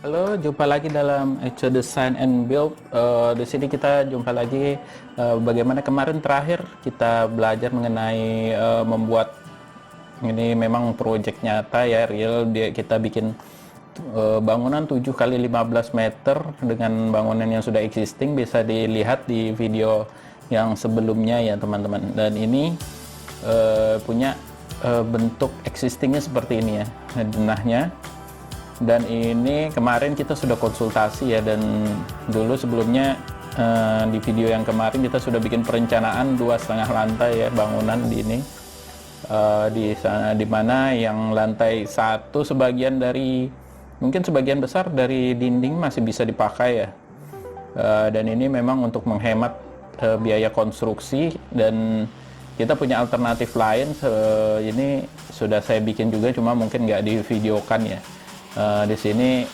Halo, jumpa lagi dalam Eco Design and Build. Di sini kita jumpa lagi bagaimana kemarin terakhir kita belajar mengenai membuat ini memang proyek nyata ya, real. Kita bikin bangunan 7 kali 15 meter dengan bangunan yang sudah existing, bisa dilihat di video yang sebelumnya ya teman-teman. Dan ini punya bentuk existingnya seperti ini ya, denahnya. Dan ini kemarin kita sudah konsultasi ya, dan dulu sebelumnya di video yang kemarin kita sudah bikin perencanaan 2,5 lantai ya bangunan di ini, di sana, di mana yang lantai 1 sebagian dari, mungkin sebagian besar dari dinding masih bisa dipakai ya. Dan ini memang untuk menghemat biaya konstruksi, dan kita punya alternatif lain. Ini sudah saya bikin juga, cuma mungkin nggak di videokan ya. Di sini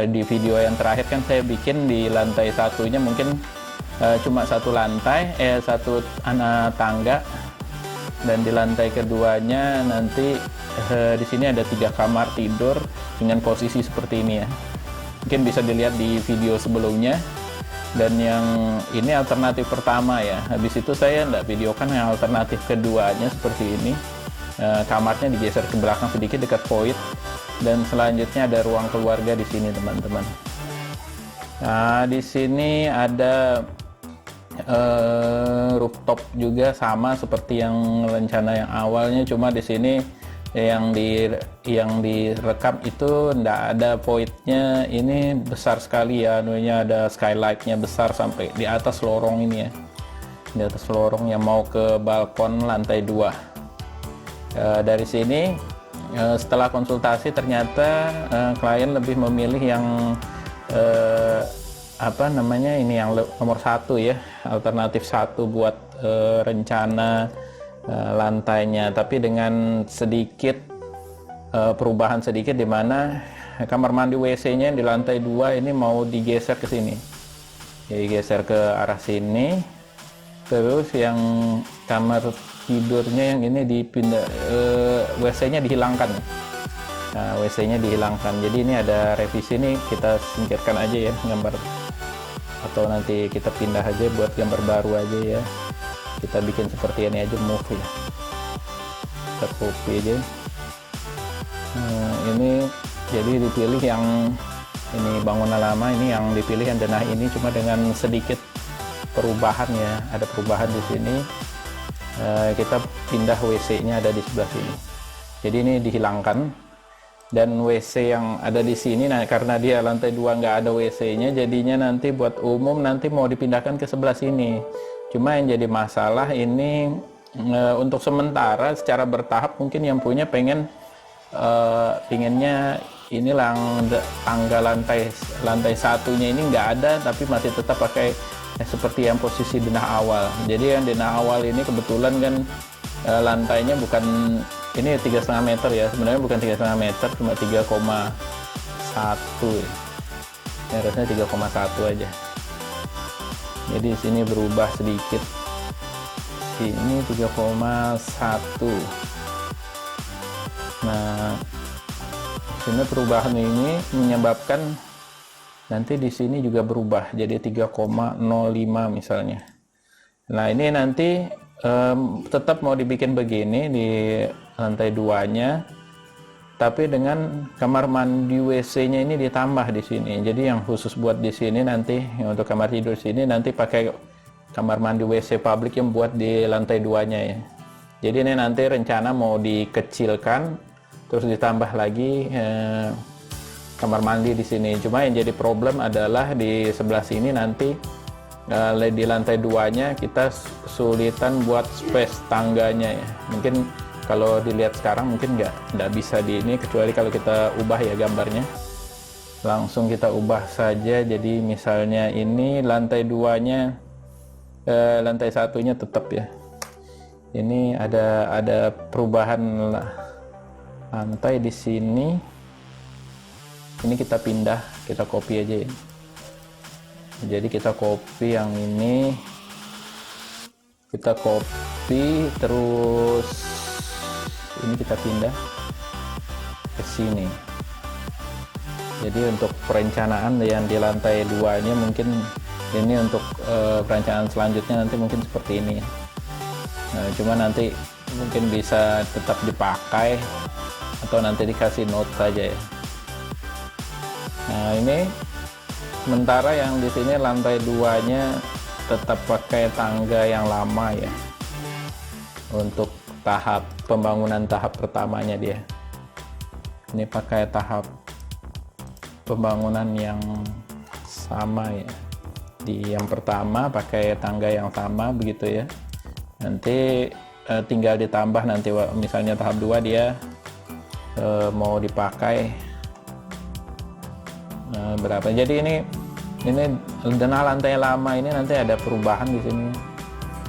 di video yang terakhir kan saya bikin di lantai satunya mungkin cuma satu lantai, satu tangga, dan di lantai keduanya nanti di sini ada 3 kamar tidur dengan posisi seperti ini ya. Mungkin bisa dilihat di video sebelumnya. Dan yang ini alternatif pertama ya. Habis itu saya nggak videokan yang alternatif keduanya seperti ini. Kamarnya digeser ke belakang sedikit dekat void. Dan selanjutnya ada ruang keluarga di sini teman-teman. Nah, di sini ada rooftop juga, sama seperti yang rencana yang awalnya, cuma di sini yang direkam itu ndak ada voidnya. Ini besar sekali ya, anunya ada skylightnya besar sampai di atas lorong ini ya, di atas lorong yang mau ke balkon lantai 2. Dari sini setelah konsultasi ternyata klien lebih memilih yang apa namanya ini, yang nomor 1 ya, alternatif 1 buat rencana lantainya, tapi dengan sedikit perubahan sedikit, di mana kamar mandi WC-nya di lantai 2 ini mau digeser ke sini, digeser ke arah sini. Terus yang kamar tidurnya yang ini dipindah, WC-nya dihilangkan. Nah, WC-nya dihilangkan. Jadi ini ada revisi nih, kita singkirkan aja ya gambar, atau nanti kita pindah aja buat gambar baru aja ya. Kita bikin seperti ini aja, move ya. Kita copy aja. Nah, ini jadi dipilih yang ini bangunan lama, ini yang dipilih yang denah ini, cuma dengan sedikit perubahan ya. Ada perubahan di sini. Kita pindah WC-nya ada di sebelah sini. Jadi ini dihilangkan, dan WC yang ada di sini, nah karena dia lantai 2 nggak ada WC-nya, jadinya nanti buat umum nanti mau dipindahkan ke sebelah sini. Cuma yang jadi masalah ini untuk sementara secara bertahap, mungkin yang punya pinginnya ini tangga lantai satunya ini nggak ada, tapi masih tetap pakai seperti yang posisi denah awal. Jadi yang denah awal ini kebetulan kan lantainya bukan ini 3,5 meter ya, sebenarnya bukan 3,5 meter, cuma 3,1 ya. Harusnya 3,1 aja. Jadi sini berubah sedikit, ini 3,1. Nah, sini perubahan ini menyebabkan nanti di sini juga berubah jadi 3,05 misalnya. Nah, ini nanti tetap mau dibikin begini di lantai 2-nya, tapi dengan kamar mandi WC-nya ini ditambah di sini. Jadi yang khusus buat di sini nanti untuk kamar tidur sini nanti pakai kamar mandi WC publik yang buat di lantai 2-nya ya. Jadi ini nanti rencana mau dikecilkan, terus ditambah lagi kamar mandi di sini. Cuma yang jadi problem adalah di sebelah sini nanti di lantai 2-nya kita kesulitan buat space tangganya ya. Mungkin kalau dilihat sekarang mungkin nggak bisa di ini, kecuali kalau kita ubah ya gambarnya. Langsung kita ubah saja. Jadi misalnya ini lantai 2-nya, lantai satunya tetap ya. Ini ada perubahan lantai di sini. Ini kita pindah, kita copy aja ya. Jadi kita copy yang ini, kita copy, terus ini kita pindah ke sini. Jadi untuk perencanaan yang di lantai 2-nya mungkin ini untuk perencanaan selanjutnya nanti mungkin seperti ini. Nah, cuma nanti mungkin bisa tetap dipakai atau nanti dikasih note saja ya. Nah, ini sementara yang di sini lantai 2-nya tetap pakai tangga yang lama ya. Untuk tahap pembangunan tahap pertamanya dia. Ini pakai tahap pembangunan yang sama ya. Di yang pertama pakai tangga yang sama begitu ya. Nanti tinggal ditambah nanti misalnya tahap 2 dia mau dipakai berapa. Jadi ini dana lantai lama ini nanti ada perubahan di sini.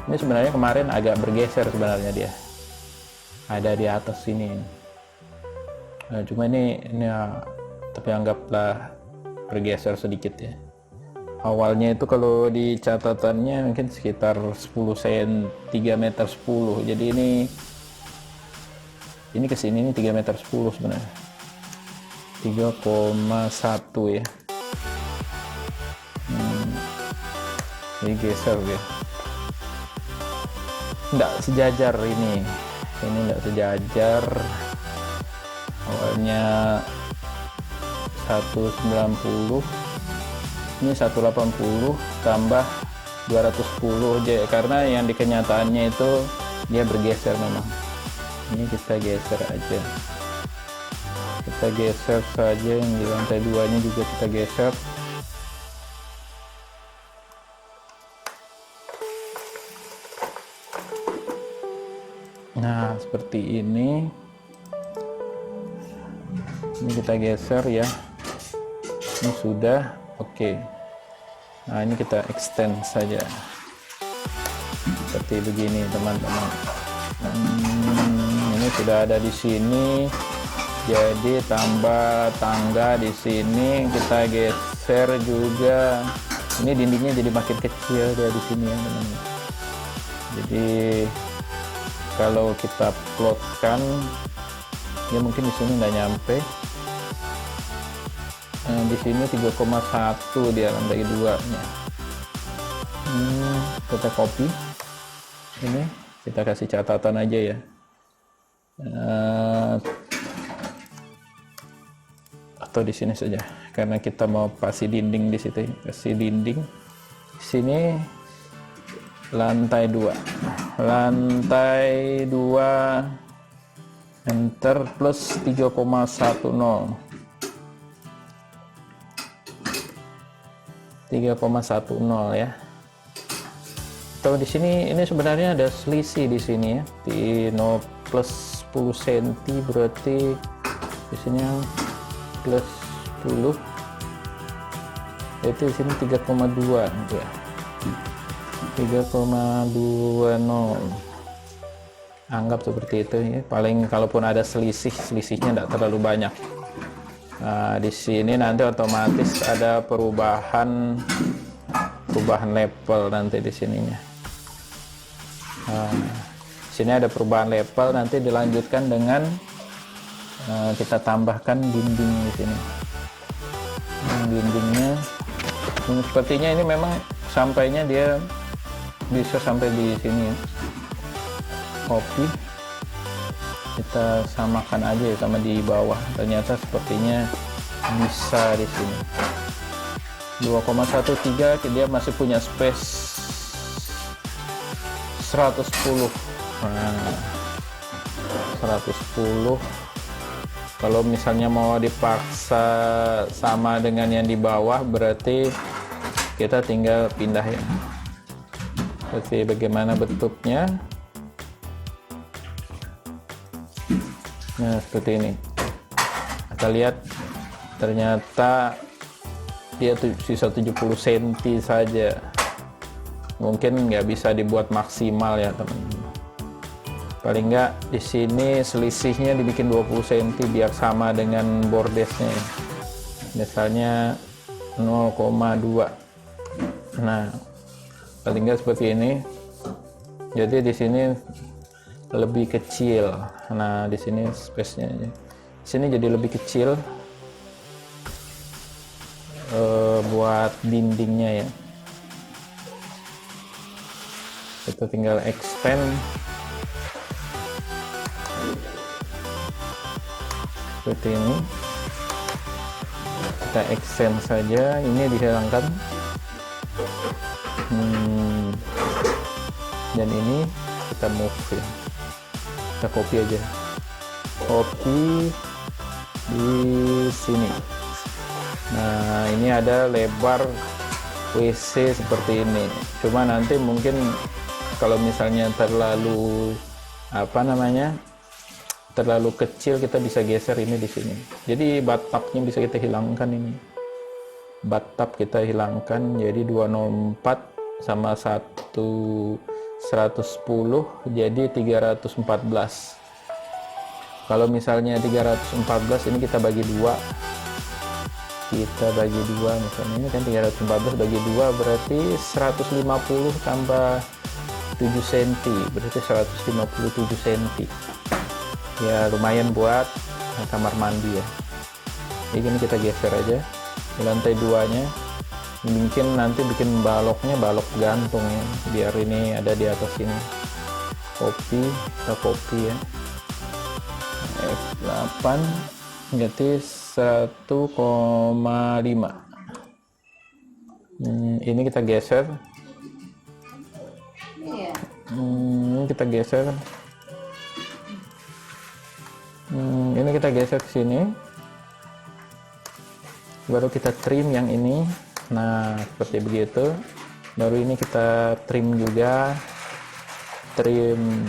Ini sebenarnya kemarin agak bergeser sebenarnya dia. Ada di atas sini. Nah, cuma ini ya, tapi anggaplah bergeser sedikit ya. Awalnya itu kalau di catatannya mungkin sekitar 10 cm 3 meter 10. Jadi ini ke sini ini 3 meter 10 sebenarnya. 3,1 ya. Ini geser ya. Enggak sejajar ini. Ini enggak sejajar. Awalnya 190. Ini 180 tambah 210 aja karena yang di kenyataannya itu dia bergeser memang. Ini kita geser aja. Kita geser saja yang di lantai 2-nya juga kita geser. Nah, seperti ini. Ini kita geser ya. Ini sudah. Oke. Nah, ini kita extend saja. Seperti begini, teman-teman. Ini sudah ada di sini. Jadi tambah tangga di sini, kita geser juga. Ini dindingnya jadi makin kecil dia di sini ya, teman-teman. Jadi kalau kita plotkan, ya mungkin di sini nggak nyampe. Nah, di sini 3,1 dia lantai 2-nya. Kita copy. Ini kita kasih catatan aja ya. Atau di sini saja karena kita mau pasang dinding di situ. Kasih dinding. Di sini lantai 2. Lantai 2 enter plus 3,10. 3,10 ya. Atau di sini ini sebenarnya ada selisih di sini ya. Di no plus 10 cm berarti di sini plus 10. Itu di sini 3,2 ya. 3,20. Anggap seperti itu ya. Paling kalaupun ada selisihnya tidak terlalu banyak. Nah, di sini nanti otomatis ada perubahan level nanti di sininya. Sini ada perubahan level, nanti dilanjutkan dengan kita tambahkan dinding di sini. Dindingnya sepertinya ini memang sampainya dia bisa sampai di sini ya. Copy, kita samakan aja ya sama di bawah. Ternyata sepertinya bisa di sini 2,13 dia masih punya space 110. Nah, 110 kalau misalnya mau dipaksa sama dengan yang di bawah berarti kita tinggal pindah ya. Seperti bagaimana bentuknya. Nah, seperti ini. Kita lihat ternyata dia sisa 70 cm saja. Mungkin nggak bisa dibuat maksimal ya, teman-teman. Paling nggak di sini selisihnya dibikin 20 cm biar sama dengan bordesnya. Misalnya 0,2. Nah, paling nggak seperti ini. Jadi di sini lebih kecil. Nah, di sini space-nya. Sini jadi lebih kecil. buat dindingnya ya. Kita tinggal extend seperti ini. Kita extend saja, ini dihilangkan. Dan ini kita move ya. Kita copy aja, copy di sini. Nah, ini ada lebar WC seperti ini. Cuma nanti mungkin kalau misalnya terlalu terlalu kecil, kita bisa geser ini di sini. Jadi bathtubnya bisa kita hilangkan ini. Bathtub kita hilangkan, jadi 204 sama 110 jadi 314. Kalau misalnya 314 ini kita bagi dua. Kita bagi dua, misalnya ini kan 314 bagi dua berarti 150 tambah 7 cm, berarti 157 cm. Ya lumayan buat kamar mandi ya. Jadi ini kita geser aja di lantai duanya. Mungkin nanti bikin baloknya balok gantung ya, biar ini ada di atas ini. Copy, kita copy ya. F8 jadi 1,5. Ini kita geser. Ini kita geser. Ini kita geser ke sini. Baru kita trim yang ini. Nah, seperti begitu. Baru ini kita trim juga. Trim.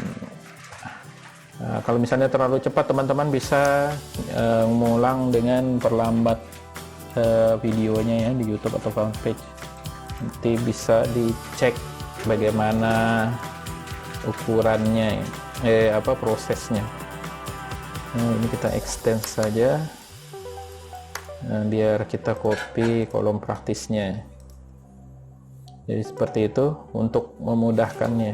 Nah, kalau misalnya terlalu cepat, teman-teman bisa mengulang dengan perlambat videonya ya di YouTube atau fanpage. Nanti bisa dicek bagaimana ukurannya, prosesnya. Nah, ini kita extend saja. Nah, biar kita copy kolom praktisnya. Jadi seperti itu untuk memudahkannya.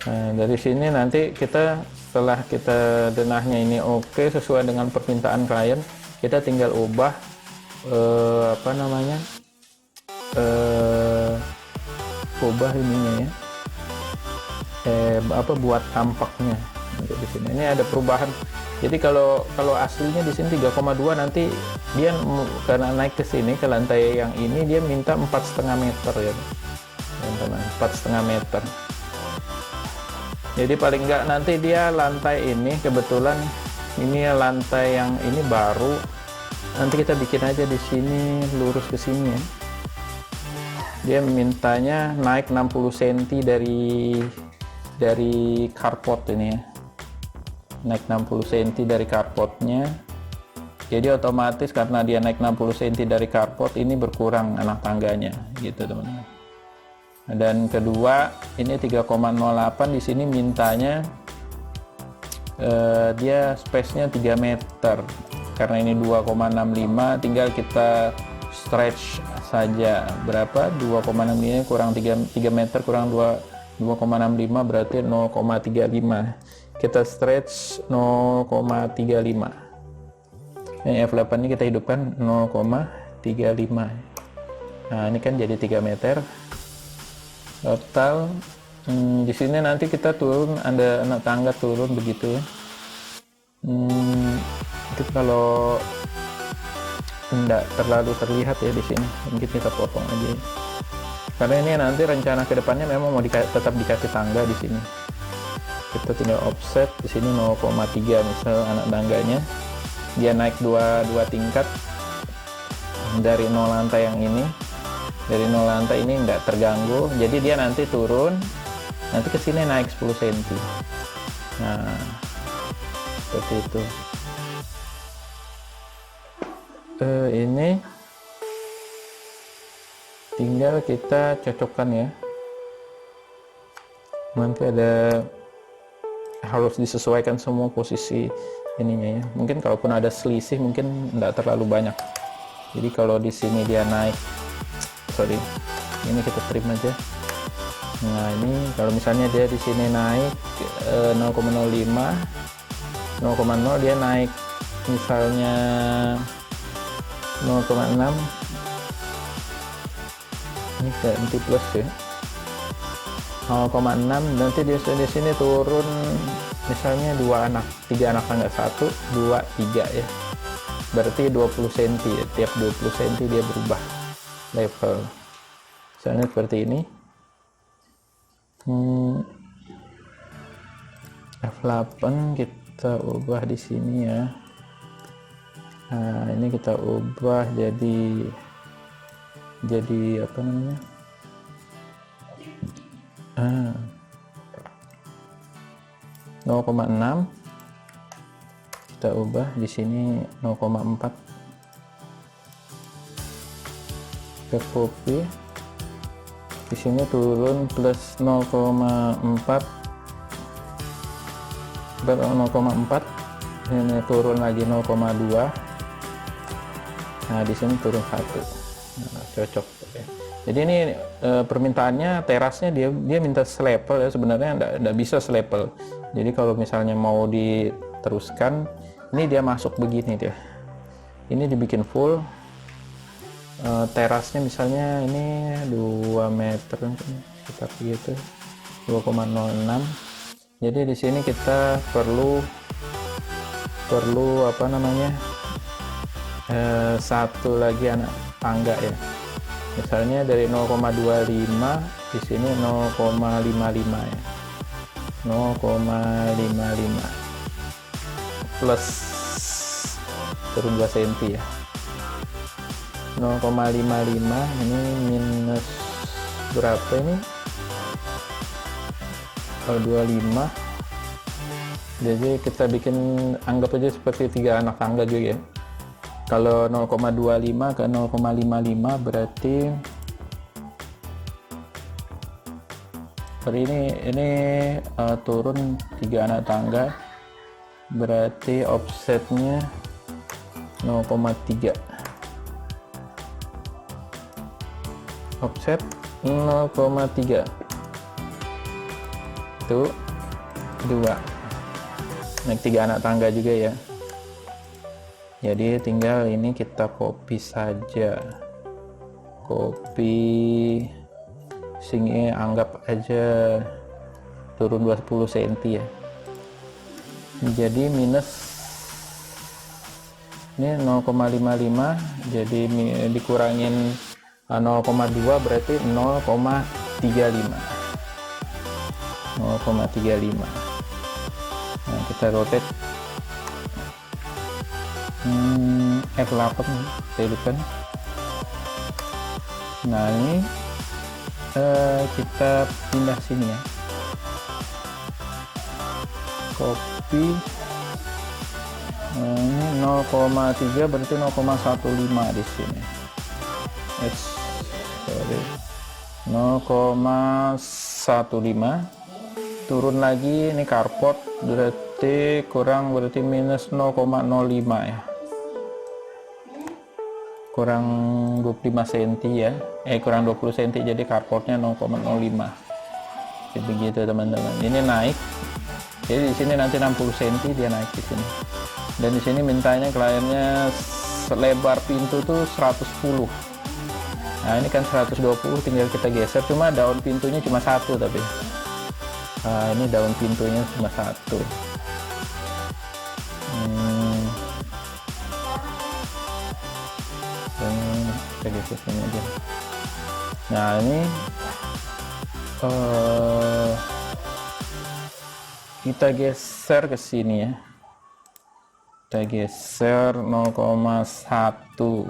Nah, dari sini nanti kita setelah kita denahnya ini oke sesuai dengan permintaan klien, kita tinggal ubah ubah ininya ya, buat tampaknya. Untuk di sini ini ada perubahan. Jadi kalau aslinya di sini 3,2, nanti dia karena naik ke sini ke lantai yang ini dia minta 4,5 meter ya, teman-teman, 4,5 meter. Jadi paling enggak nanti dia lantai ini, kebetulan ini lantai yang ini baru, nanti kita bikin aja di sini lurus ke sini ya. Dia mintanya naik 60 cm dari carport ini ya. Naik 60 cm dari carportnya. Jadi otomatis karena dia naik 60 cm dari carport, ini berkurang anak tangganya gitu, teman-teman. Dan kedua, ini 3,08, di sini mintanya dia space-nya 3 meter. Karena ini 2,65, tinggal kita stretch saja. Berapa? 2,65 kurang 3 meter kurang 2,65 berarti 0,35. Kita stretch 0,35. Ini F8 ini kita hidupkan 0,35. Nah, ini kan jadi 3 meter. Total di sini nanti kita turun, ada anak tangga turun begitu ya. Itu kalau tidak terlalu terlihat ya di sini, mungkin kita potong aja. Karena ini nanti rencana kedepannya memang mau tetap dikasih tangga di sini. Kita tinggal offset di sini 0,3 misal anak tangganya. Dia naik dua tingkat dari 0 lantai yang ini. Dari 0 lantai ini nggak terganggu, jadi dia nanti turun, nanti ke sini naik 10 cm. Nah, seperti itu. Ini tinggal kita cocokkan ya. Nanti ada harus disesuaikan semua posisi ininya ya. Mungkin kalaupun ada selisih mungkin nggak terlalu banyak. Jadi kalau di sini dia naik, ini kita trim aja. Nah, ini kalau misalnya dia di sini naik 0,05, 0,0 dia naik misalnya 5 0,6 ini ganti plus ya, 0,6 nanti di sini turun misalnya 3 anak tangga 1 2 3 ya, berarti 20 cm ya, tiap 20 cm dia berubah level, misalnya seperti ini. F8 kita ubah di sini ya. Nah, ini kita ubah jadi apa namanya? 0,6 kita ubah di sini 0,4. Kita copy. Di sini turun plus 0,4 ini turun lagi 0,2. Nah di sini turun 1. Nah, cocok ya. Jadi ini permintaannya terasnya dia minta selevel ya, sebenarnya enggak bisa selevel. Jadi kalau misalnya mau diteruskan, ini dia masuk begini dia, ini dibikin full. Terasnya misalnya ini 2 meter seperti itu, 2,06. Jadi di sini kita perlu apa namanya, satu lagi anak tangga ya, misalnya dari 0,25 di sini 0,55 ya, 0,55 plus turun 2 cm ya, 0,55 ini minus berapa ini, 25. Jadi kita bikin, anggap aja seperti 3 anak tangga juga ya. Kalau 0,25 ke 0,55 berarti ini turun 3 anak tangga, berarti offsetnya 0,3, offset 0,3 itu 2, naik 3 anak tangga juga ya. Jadi tinggal ini kita copy saja, copy sini, anggap aja turun 20 cm ya. Jadi minus ini 0,55, jadi dikurangin 0,2 berarti 0,35. Nah, kita rotate F8 tekan. Nah ini kita pindah sini ya, copy ini 0,3 berarti 0,15 di sini, 0,15 turun lagi, ini carport berarti berarti minus 0,05 ya, kurang 25 cm ya, kurang 20 cm, jadi carportnya 0,05. Jadi begitu teman-teman, ini naik, jadi di sini nanti 60 cm dia naik di sini, dan di sini mintanya kliennya lebar pintu tuh 110. Nah ini kan 120, tinggal kita geser, cuma daun pintunya cuma 1 tapi. Nah, ini daun pintunya cuma 1. Kita geser sini aja. Nah ini kita geser ke sini ya. Kita geser 0,1.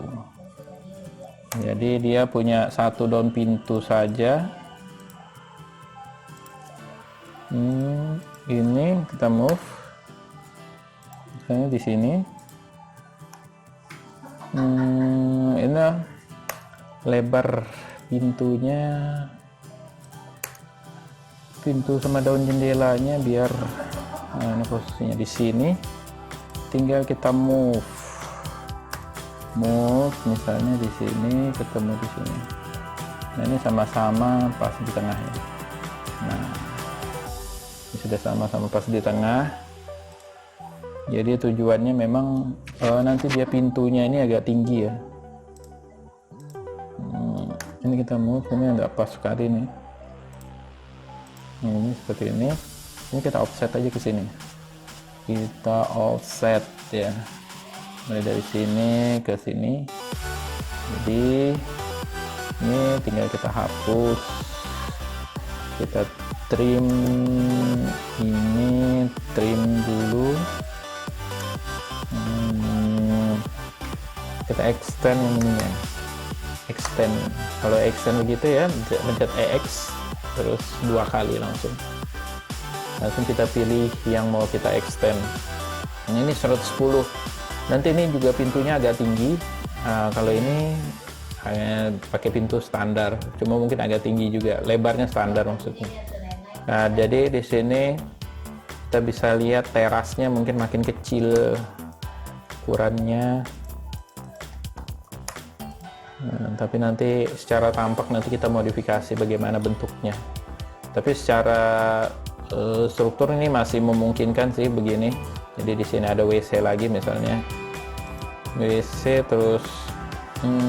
Jadi dia punya 1 daun pintu saja. Ini kita move, misalnya di sini. Ini lebar pintunya, pintu sama daun jendelanya biar, nah ini posisinya di sini. Tinggal kita move misalnya di sini ketemu di sini. Nah ini sama-sama pas di tengah ya. Nah ini sudah sama-sama pas di tengah. Jadi tujuannya memang nanti dia pintunya ini agak tinggi ya, Ini kita move, ini nggak pas sekali nih. Nah, ini seperti ini. Ini kita offset aja ke sini. Kita offset ya. Mulai dari sini ke sini. Jadi ini tinggal kita hapus. Kita trim ini, trim dulu. Kita extend yang ininya. Extend. Kalau extend begitu ya, pencet EX terus 2 kali langsung kita pilih yang mau kita extend. Ini 110. Nanti ini juga pintunya agak tinggi. Kalau ini hanya pakai pintu standar, cuma mungkin agak tinggi juga, lebarnya standar maksudnya. Nah, jadi di sini kita bisa lihat terasnya mungkin makin kecil ukurannya. Nah, tapi nanti secara tampak nanti kita modifikasi bagaimana bentuknya. Tapi secara struktur ini masih memungkinkan sih begini. Jadi di sini ada WC lagi misalnya. WC terus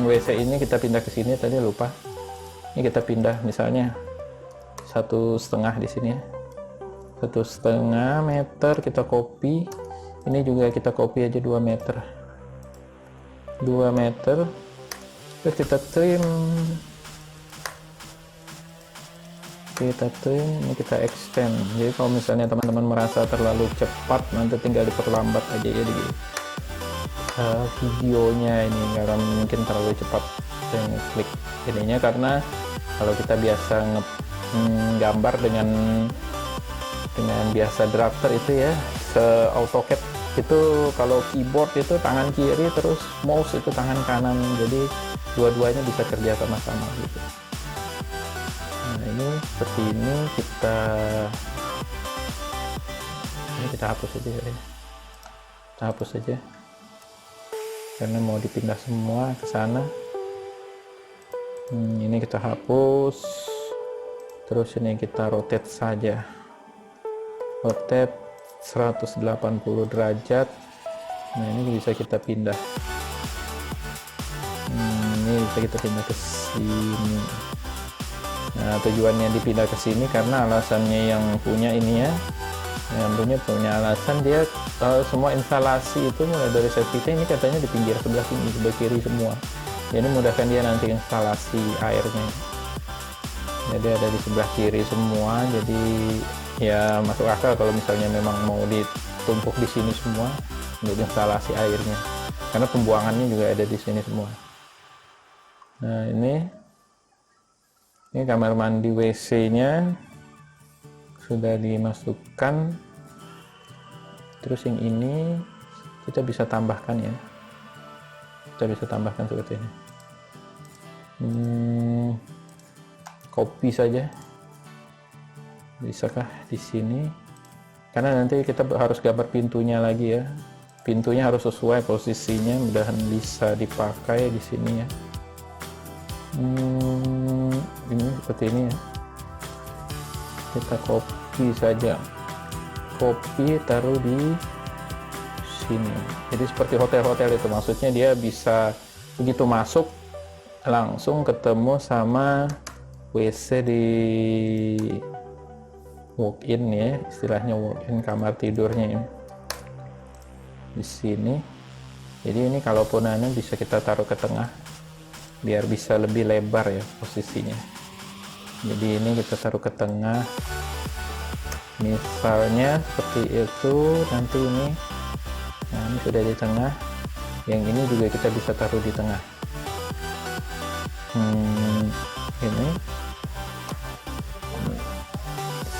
WC ini kita pindah ke sini, tadi lupa. Ini kita pindah misalnya 1,5 di sini ya. 1,5 meter kita copy. Ini juga kita copy aja 2 meter. 2 meter. Terus kita trim, ini kita extend. Jadi kalau misalnya teman-teman merasa terlalu cepat, nanti tinggal diperlambat aja ya di videonya ini, karena mungkin terlalu cepat dan klik ininya, karena kalau kita biasa gambar dengan biasa drafter itu ya, AutoCAD itu kalau keyboard itu tangan kiri, terus mouse itu tangan kanan, jadi dua-duanya bisa kerja sama-sama gitu. Nah, ini seperti ini kita hapus aja ya. Kita hapus aja karena mau dipindah semua ke sana. Ini kita hapus, terus ini kita rotate saja, rotate 180 derajat. Nah, ini bisa kita pindah. Ini bisa kita pindah ke sini. Nah, tujuannya dipindah ke sini karena alasannya yang punya ini ya, yang punya alasan dia semua instalasi itu mulai dari safety ini katanya di pinggir sebelah sini, sebelah kiri semua. Jadi mudahkan dia nanti instalasi airnya. Jadi ada di sebelah kiri semua. Jadi ya masuk akal kalau misalnya memang mau ditumpuk di sini semua untuk instalasi airnya. Karena pembuangannya juga ada di sini semua. Nah, ini kamar mandi WC-nya sudah dimasukkan. Terus yang ini kita bisa tambahkan ya. Kita bisa tambahkan seperti ini. Copy saja. Bisakah di sini? Karena nanti kita harus gambar pintunya lagi ya. Pintunya harus sesuai posisinya, mudahan bisa dipakai di sini ya. Ini seperti ini ya. Kita copy saja, copy taruh di sini. Jadi seperti hotel-hotel itu, maksudnya dia bisa begitu masuk langsung ketemu sama WC di walk-in ya, istilahnya walk-in, kamar tidurnya ini di sini. Jadi ini kalaupun bisa kita taruh ke tengah biar bisa lebih lebar ya posisinya. Jadi ini kita taruh ke tengah misalnya seperti itu. Nanti ini, nah ini sudah di tengah, yang ini juga kita bisa taruh di tengah. Ini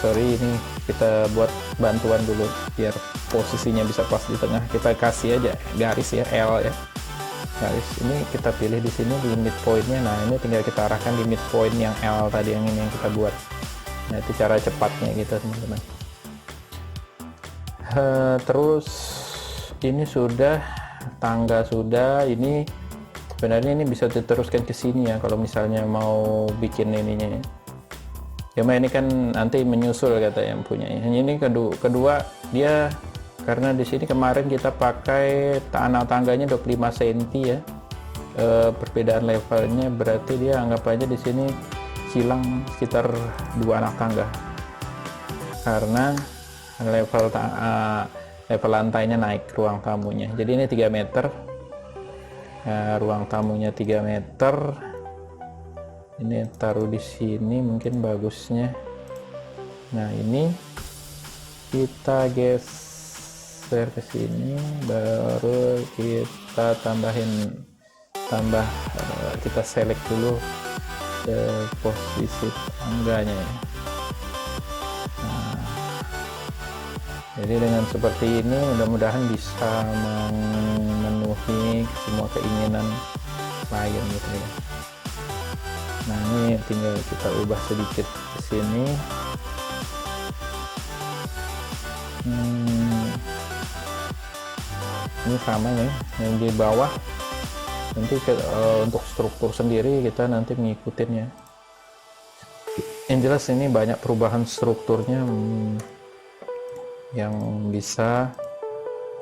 sorry, ini kita buat bantuan dulu biar posisinya bisa pas di tengah. Kita kasih aja garis ya, L ya, garis. Ini kita pilih di sini di midpointnya. Nah, ini tinggal kita arahkan di midpoint yang L tadi, yang ini yang kita buat. Nah, itu cara cepatnya gitu teman-teman. Terus ini sudah, tangga sudah. Ini sebenarnya ini bisa diteruskan ke sini ya kalau misalnya mau bikin ininya ya. Cuma ini kan nanti menyusul kata yang punya. Ini kedua dia, karena di sini kemarin kita pakai tanah tangganya 25 cm ya, perbedaan levelnya, berarti dia anggap aja di sini kilang sekitar 2 anak tangga, karena level lantainya naik, ruang tamunya. Jadi ini 3 meter, ruang tamunya 3 meter. Ini taruh di sini mungkin bagusnya. Nah, ini kita geser ke sini, baru kita kita select dulu ke posisi tangganya ya. Nah, jadi dengan seperti ini mudah-mudahan bisa memenuhi semua keinginan klien gitu ya. Nah, ini tinggal kita ubah sedikit ke sini. Ini sama ya, yang di bawah nanti untuk struktur sendiri kita nanti mengikutin ya. Yang jelas ini banyak perubahan strukturnya yang bisa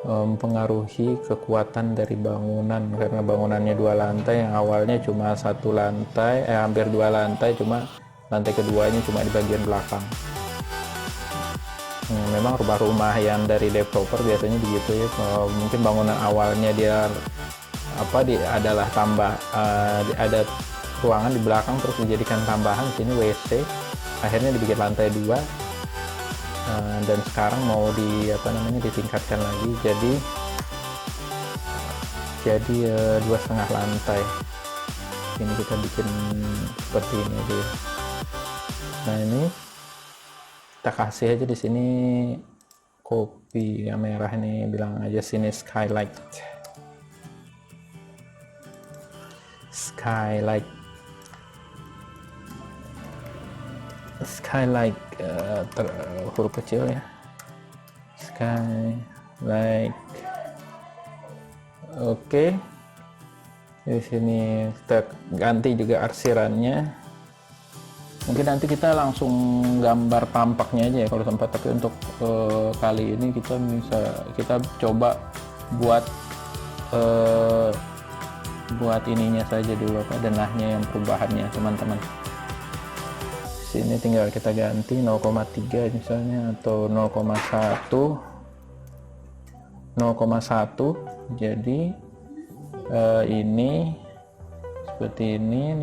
mempengaruhi kekuatan dari bangunan, karena bangunannya 2 lantai, yang awalnya cuma 1 lantai, hampir 2 lantai, cuma lantai keduanya cuma di bagian belakang. Memang rumah-rumah yang dari developer biasanya begitu ya, mungkin bangunan awalnya dia adalah ada ruangan di belakang, terus dijadikan tambahan sini WC, akhirnya dibikin lantai 2, dan sekarang mau ditingkatkan lagi jadi 2,5 lantai. Ini kita bikin seperti ini dia. Nah, ini kita kasih aja di sini kopi yang merah ini, bilang aja sini skylight huruf kecil ya, skylight. Oke. Di sini kita ganti juga arsirannya. Mungkin nanti kita langsung gambar tampaknya aja ya kalau sempat, tapi untuk kali ini kita coba buat ininya saja dulu, denahnya yang perubahannya teman-teman. Sini tinggal kita ganti 0,3 misalnya, atau 0,1. Jadi ini seperti ini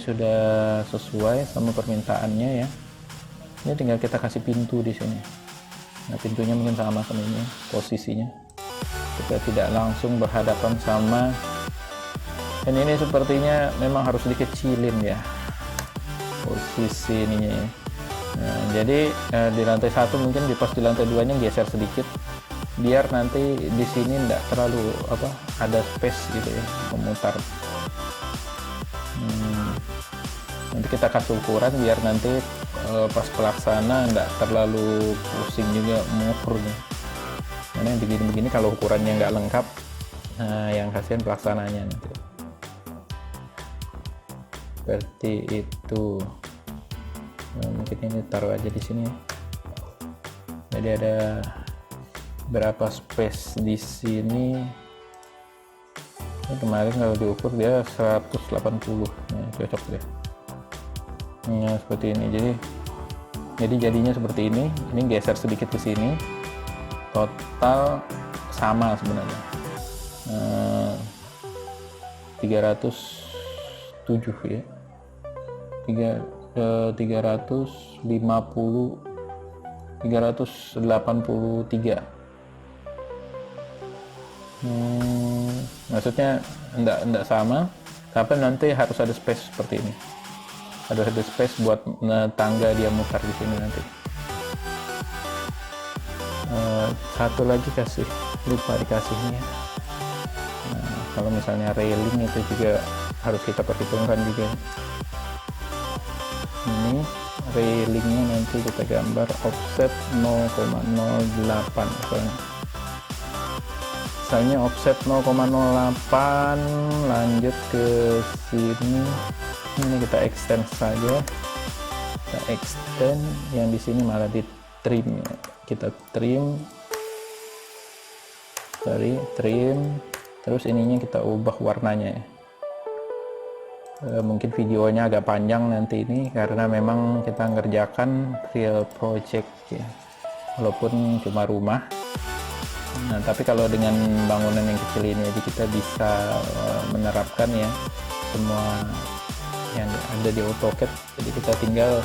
sudah sesuai sama permintaannya ya. Ini tinggal kita kasih pintu di sini. Nah, pintunya mungkin sama ini posisinya. Kita tidak langsung berhadapan sama, dan ini sepertinya memang harus dikecilin ya posisi ininya ya. Nah, jadi di lantai 1 mungkin pas di lantai 2 nya geser sedikit, biar nanti di sini tidak terlalu ada space gitu ya, memutar. Nanti kita kasih ukuran biar nanti pas pelaksana nggak terlalu pusing juga mengukurnya, karena yang begini-begini kalau ukurannya nggak lengkap, yang kasihan pelaksananya nanti. Seperti itu. Nah, mungkin ini taruh aja di sini ya. Jadi ada berapa space di sini. Ini kemarin kalau diukur dia 180, nah, cocok deh. Nah, seperti ini. Jadi jadinya seperti ini. Ini geser sedikit ke sini. Total sama sebenarnya. 307 ya. 383. Maksudnya enggak sama, tapi nanti harus ada space seperti ini. Ada space buat tangga dia mutar di sini nanti. Satu lagi lupa dikasihnya. Nah, kalau misalnya railing itu juga harus kita perhitungkan juga. Ini railingnya nanti kita gambar offset 0,08 misalnya offset 0,08, lanjut ke sini. Ini kita extend saja, kita extend, yang di sini malah di trim ya. Kita trim Terus ininya kita ubah warnanya ya. Mungkin videonya agak panjang nanti ini karena memang kita ngerjakan real project ya, walaupun cuma rumah. Nah, tapi kalau dengan bangunan yang kecil ini aja kita bisa menerapkan ya semua yang ada di AutoCAD. Jadi kita tinggal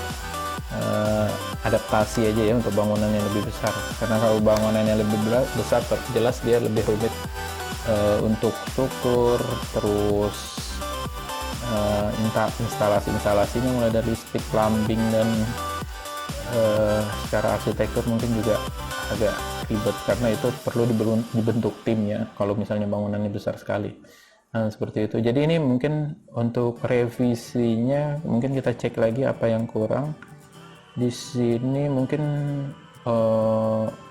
adaptasi aja ya untuk bangunan yang lebih besar. Karena kalau bangunan yang lebih besar jelas dia lebih rumit untuk struktur, terus instalasinya mulai dari listrik, plumbing, dan secara arsitektur mungkin juga agak ribet karena itu perlu dibentuk tim ya kalau misalnya bangunannya besar sekali. Nah, seperti itu. Jadi ini mungkin untuk revisinya mungkin kita cek lagi apa yang kurang di sini. Mungkin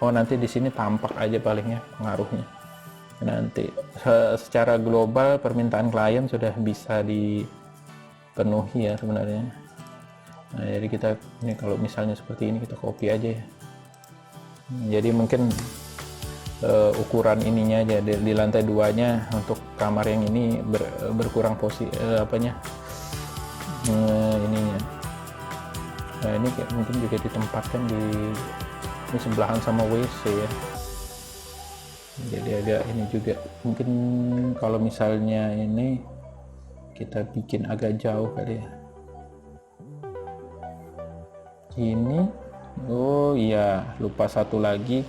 nanti di sini tampak aja palingnya pengaruhnya. Nanti secara global permintaan klien sudah bisa dipenuhi ya sebenarnya. Nah, jadi kita ini kalau misalnya seperti ini kita copy aja ya. Jadi mungkin ukuran ininya aja di lantai 2-nya untuk kamar yang ini berkurang ininya. Nah, ini mungkin juga ditempatkan ini sebelahan sama WC ya. Jadi agak ini juga mungkin kalau misalnya ini kita bikin agak jauh kali ya. Ini oh iya, lupa satu lagi.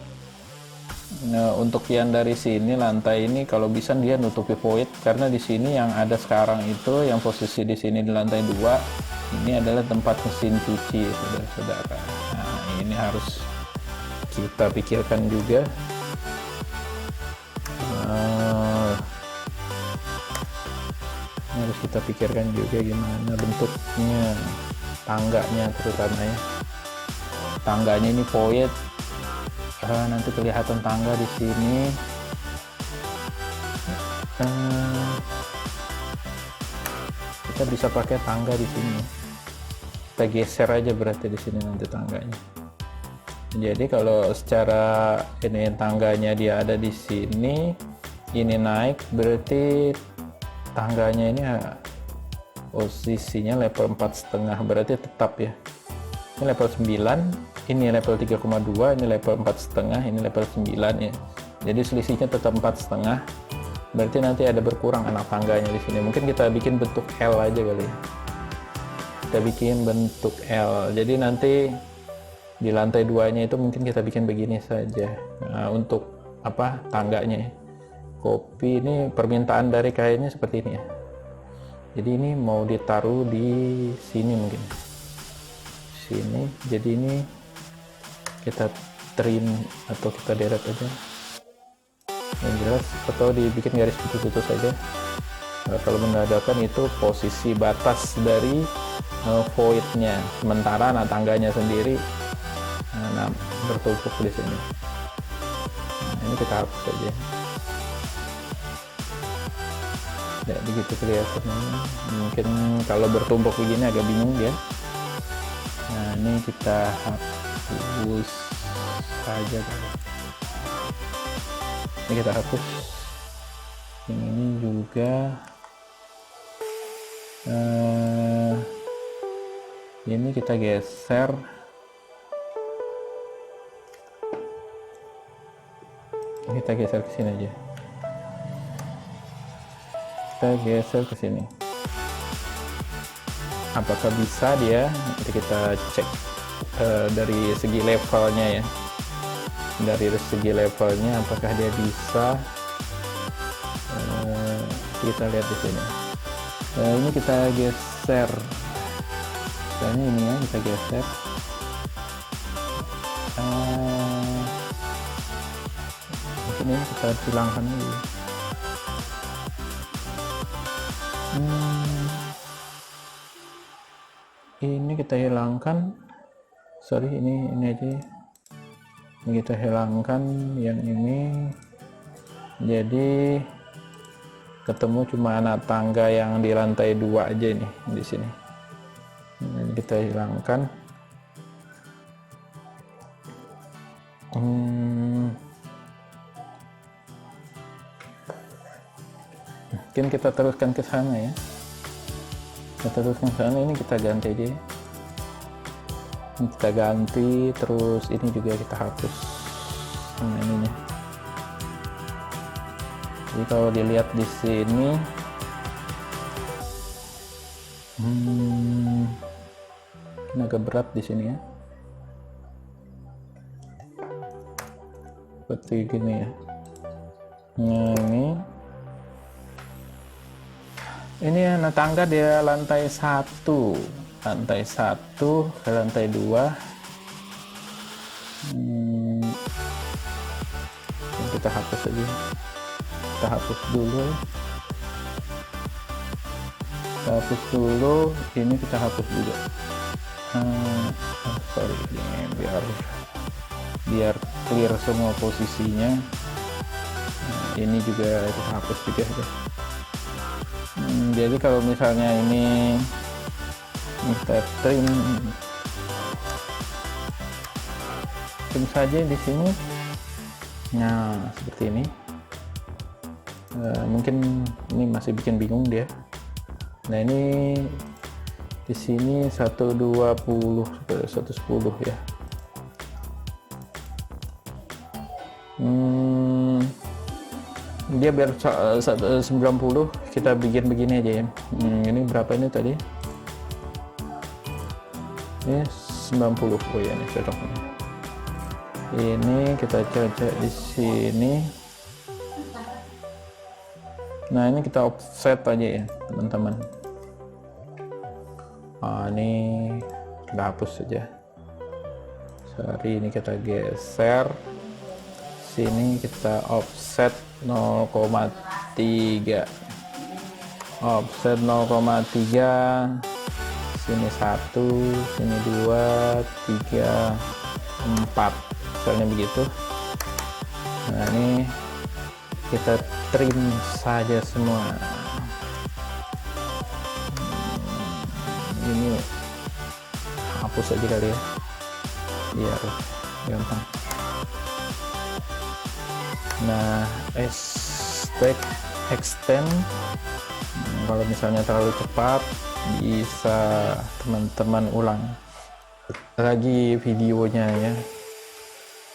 Nah, untuk yang dari sini lantai ini kalau bisa dia nutupi void karena di sini yang ada sekarang itu yang posisi di sini di lantai 2 ini adalah tempat mesin cuci saudara-saudara. Nah, ini harus kita pikirkan juga. Harus kita pikirkan juga gimana bentuknya tangganya, terutama ya tangganya ini void. Nanti kelihatan tangga di sini. Kita bisa pakai tangga di sini, kita geser aja berarti di sini nanti tangganya. Jadi kalau secara ini tangganya dia ada di sini, ini naik berarti tangganya ini posisinya level 4,5 berarti tetap ya. Ini level 9, ini level 3,2, ini level 4,5, ini level 9 ya. Jadi selisihnya tetap 4,5. Berarti nanti ada berkurang anak tangganya di sini. Mungkin kita bikin bentuk L aja kali ya. Kita bikin bentuk L. Jadi nanti di lantai 2-nya itu mungkin kita bikin begini saja. Nah, untuk apa tangganya ya. Kopi ini permintaan dari kainnya seperti ini ya. Jadi ini mau ditaruh di sini mungkin. Sini. Jadi ini kita trim atau kita deret aja. Yang jelas atau dibikin garis putus-putus saja. Nah, kalau mengadakan itu posisi batas dari voidnya. Sementara tangganya sendiri bertumpuk di sini. Nah, ini kita hapus saja. Tidak begitu kelihatannya. Mungkin kalau bertumpuk begini agak bingung ya. Nah, ini kita hapus saja. Ini kita hapus. Ini juga ini kita geser. Kita geser ke sini aja. Kita geser ke sini. Apakah bisa dia? Nanti kita cek dari segi levelnya ya. Dari segi levelnya apakah dia bisa. Kita lihat di sini. Ini kita geser. Misalnya ini ya kita geser. Mungkin ini kita hilangkan dulu. Ini kita hilangkan. Sorry, ini aja. Ini kita hilangkan yang ini. Jadi ketemu cuma anak tangga yang di lantai 2 aja nih di sini. Ini kita hilangkan. Mungkin kita teruskan ke sana ya. Kita teruskan ke sana, ini kita ganti aja ya. Ini kita ganti, terus ini juga kita hapus sama ininya. Jadi kalau dilihat di sini, ini agak berat di sini ya. Seperti gini ya. Nah ini anak tangga dia lantai 1 ke lantai 2. Kita hapus aja, kita hapus dulu, ini kita hapus juga. Sorry, ini biar clear semua posisinya. Ini juga kita hapus juga ya. Jadi kalau misalnya ini kita trim saja di sini, nah seperti ini. Mungkin ini masih bikin bingung dia. Nah ini di sini 120 110 ya. Dia biar 90, kita bikin begini aja ya. Ini berapa ini tadi? Ini 90. Oh ya, ini cocok. Ini kita cocok di sini. Nah ini kita offset aja ya teman-teman. Ini kita hapus saja. Sorry, ini kita geser. Sini kita offset 0,3, offset 0,3, sini 1, sini 2, 3, 4, misalnya begitu. Nah ini kita trim saja semua. Ini hapus aja kali ya, biar gampang. Nah, extend, kalau misalnya terlalu cepat bisa teman-teman ulang lagi videonya ya.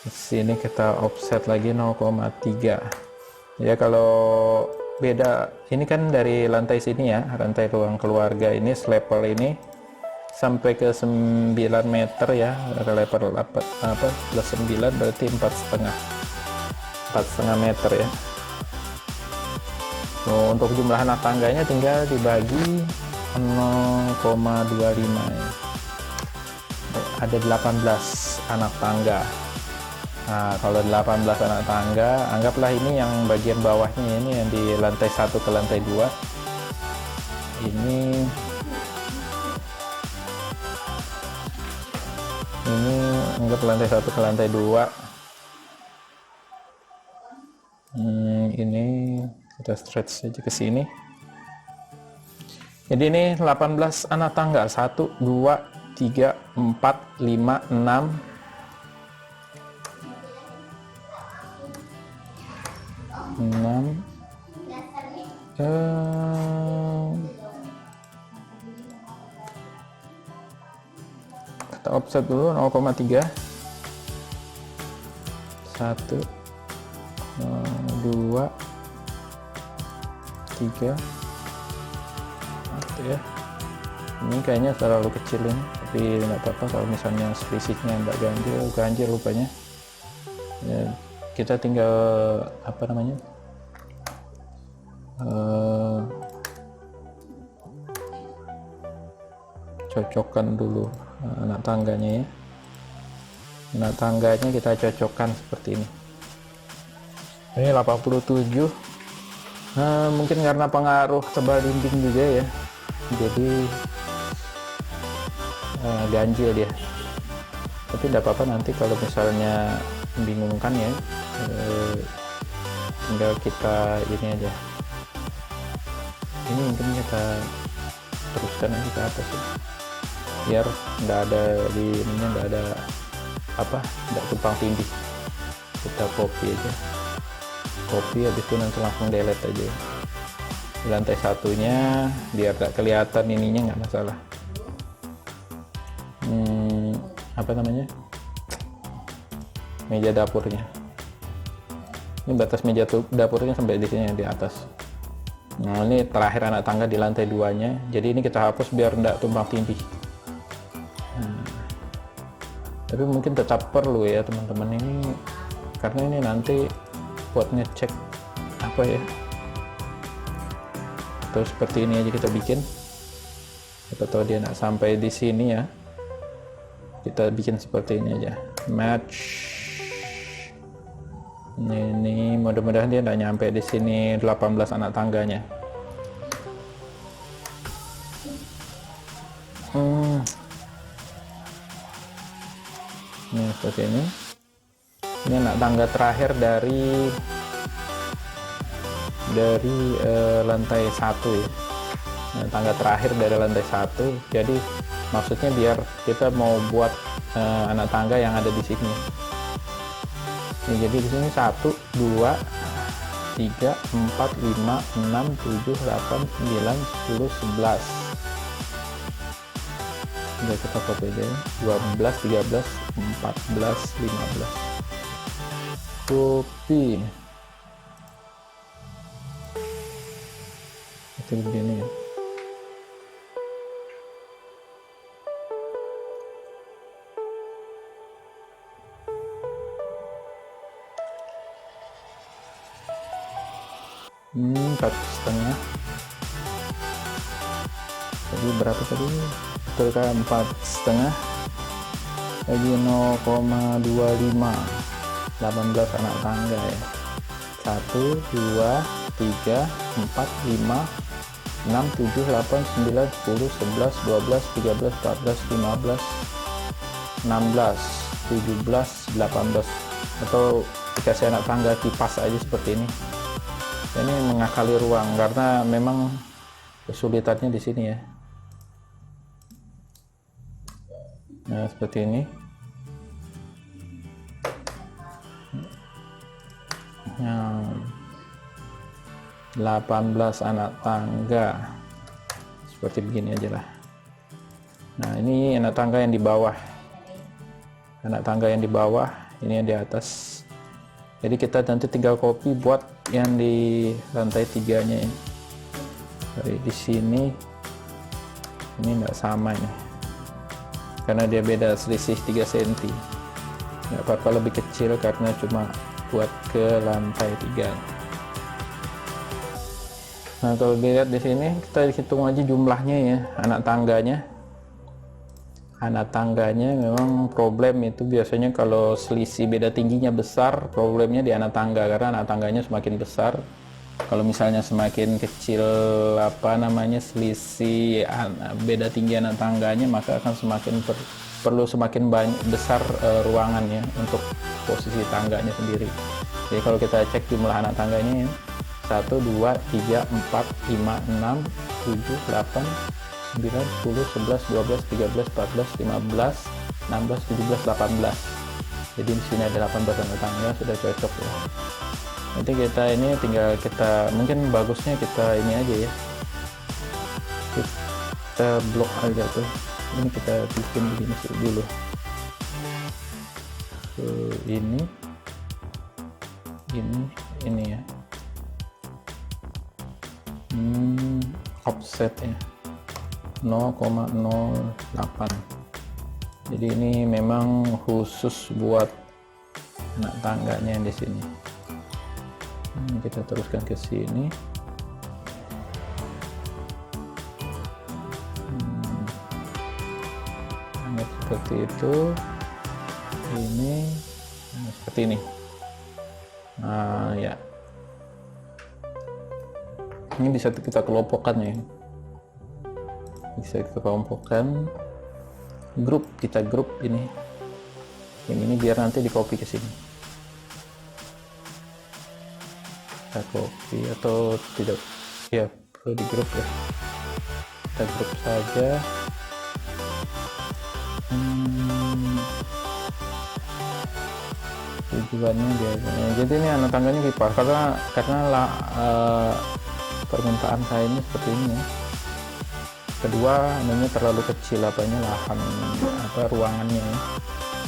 Di sini kita offset lagi 0,3 ya. Kalau beda, ini kan dari lantai sini ya, lantai ruang keluarga ini level ini sampai ke 9 meter ya, level plus 9 berarti 4,5 meter ya. So, untuk jumlah anak tangganya tinggal dibagi 0,25 ya. Ada 18 anak tangga. Nah kalau 18 anak tangga, anggaplah ini yang bagian bawahnya, ini yang di lantai 1 ke lantai 2 ini anggap lantai 1 ke lantai 2. Ini kita stretch saja ke sini. Jadi ini 18 anak tangga, 1, 2, 3, 4, 5, 6, 6, kita offset dulu 0,3, 1, 2, 3, 1 ya. Ini kayaknya terlalu kecil ini, tapi nggak apa-apa kalau misalnya selisihnya nggak ganjil lupanya ya. Kita tinggal apa namanya, cocokkan dulu anak tangganya ya. Anak tangganya kita cocokkan seperti ini. Ini 87. Mungkin karena pengaruh tebal dinding juga ya, jadi ganjil dia. Tapi tidak apa-apa, nanti kalau misalnya membingungkan ya, tinggal kita ini aja. Ini mungkin kita teruskan aja ke atas ya, biar tidak ada di ininya, tidak ada apa, tidak tumpang tindih. Kita copy aja, copy, habis itu nanti langsung delete aja. Di lantai satunya biar gak kelihatan ininya nggak masalah. Apa namanya, meja dapurnya. Ini batas meja dapurnya sampai di sini di atas. Nah, ini terakhir anak tangga di lantai 2-nya. Jadi ini kita hapus biar tidak tumpang tindih. Tapi mungkin tetap perlu ya teman-teman ini, karena ini nanti buat ngecek apa ya. Terus seperti ini aja kita bikin. Kita tahu dia nggak sampai di sini ya. Kita bikin seperti ini aja, match. Ini mudah-mudahan dia nggak nyampe di sini 18 anak tangganya. Ini seperti ini. Ini anak tangga terakhir dari lantai 1 ya. Nah, tangga terakhir dari lantai 1. Jadi maksudnya biar kita mau buat anak tangga yang ada di sini. Nah, jadi di sini 1, 2, 3, 4, 5, 6, 7, 8, 9, 10, 11. Udah kita copy deh. 12, 13, 14, 15. Copy. Itu begini ya. Empat setengah. Jadi berapa tadi? Betul kan? 4,5 lagi 0,25. 18 anak tangga ya. 1, 2, 3, 4, 5, 6, 7, 8, 9, 10, 11, 12, 13, 14, 15, 16, 17, 18. Atau dikasih anak tangga kipas aja seperti ini. Ini mengakali ruang karena memang kesulitannya di sini ya. Nah, seperti ini. Nah, 18 anak tangga. Seperti begini aja lah. Nah, ini anak tangga yang di bawah. Anak tangga yang di bawah, ini yang di atas. Jadi kita nanti tinggal copy buat yang di lantai 3-nya ya. Dari di sini ini enggak sama ini. Karena dia beda selisih 3 cm. Enggak apa-apa lebih kecil karena cuma buat ke lantai 3. Nah, kalau dilihat di sini kita hitung aja jumlahnya ya, anak tangganya. Anak tangganya memang problem itu biasanya kalau selisih beda tingginya besar, problemnya di anak tangga karena anak tangganya semakin besar. Kalau misalnya semakin kecil apa namanya selisih beda tinggi anak tangganya, maka akan semakin perlu semakin besar ruangannya untuk posisi tangganya sendiri. Jadi kalau kita cek jumlah anak tangganya ya, 1, 2, 3, 4, 5, 6, 7, 8, 9, 10, 11, 12, 13, 14, 15, 16, 17, 18. Jadi di sini ada 18 anak tangga, sudah cocok ya. Nanti kita ini tinggal kita mungkin bagusnya kita ini aja ya. Kita blok aja tuh. Ini kita bikin begini dulu. Ini ya. Offset ya. 0,08. Jadi ini memang khusus buat anak tangganya di sini. Ini kita teruskan ke sini. Seperti itu. Ini seperti ini. Nah, ya. Ini bisa kita kelompokkan ya. Bisa kita kelompokkan kita grup ini. Yang ini biar nanti di copy ke sini. Kita copy atau tidak ya, perlu di grup ya. Kita grup saja. Tujuannya biasanya. Jadi ini anak tangganya kipas karena permintaan saya ini seperti ini ya. Kedua, ini terlalu kecil lahan ruangannya ya.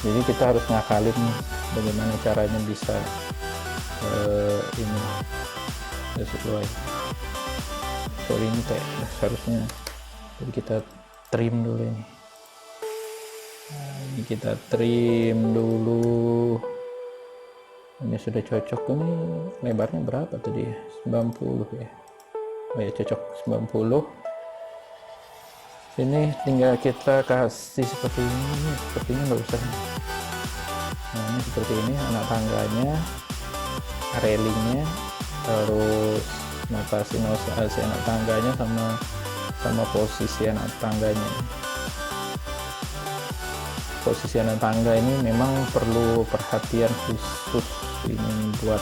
Jadi kita harus ngakalin nih bagaimana caranya bisa ini sesuai. Sorry ini seharusnya. Jadi kita trim dulu ini. Nah, ini kita trim dulu. Ini sudah cocok. Ini lebarnya berapa tadi ya? 90 ya. Oh ya, cocok 90. Ini tinggal kita kasih seperti ini. Sepertinya nggak usah. Nah ini seperti ini anak tangganya, railingnya, terus notasi anak tangganya sama posisi anak tangganya. Posisi anak tangga ini memang perlu perhatian khusus ini buat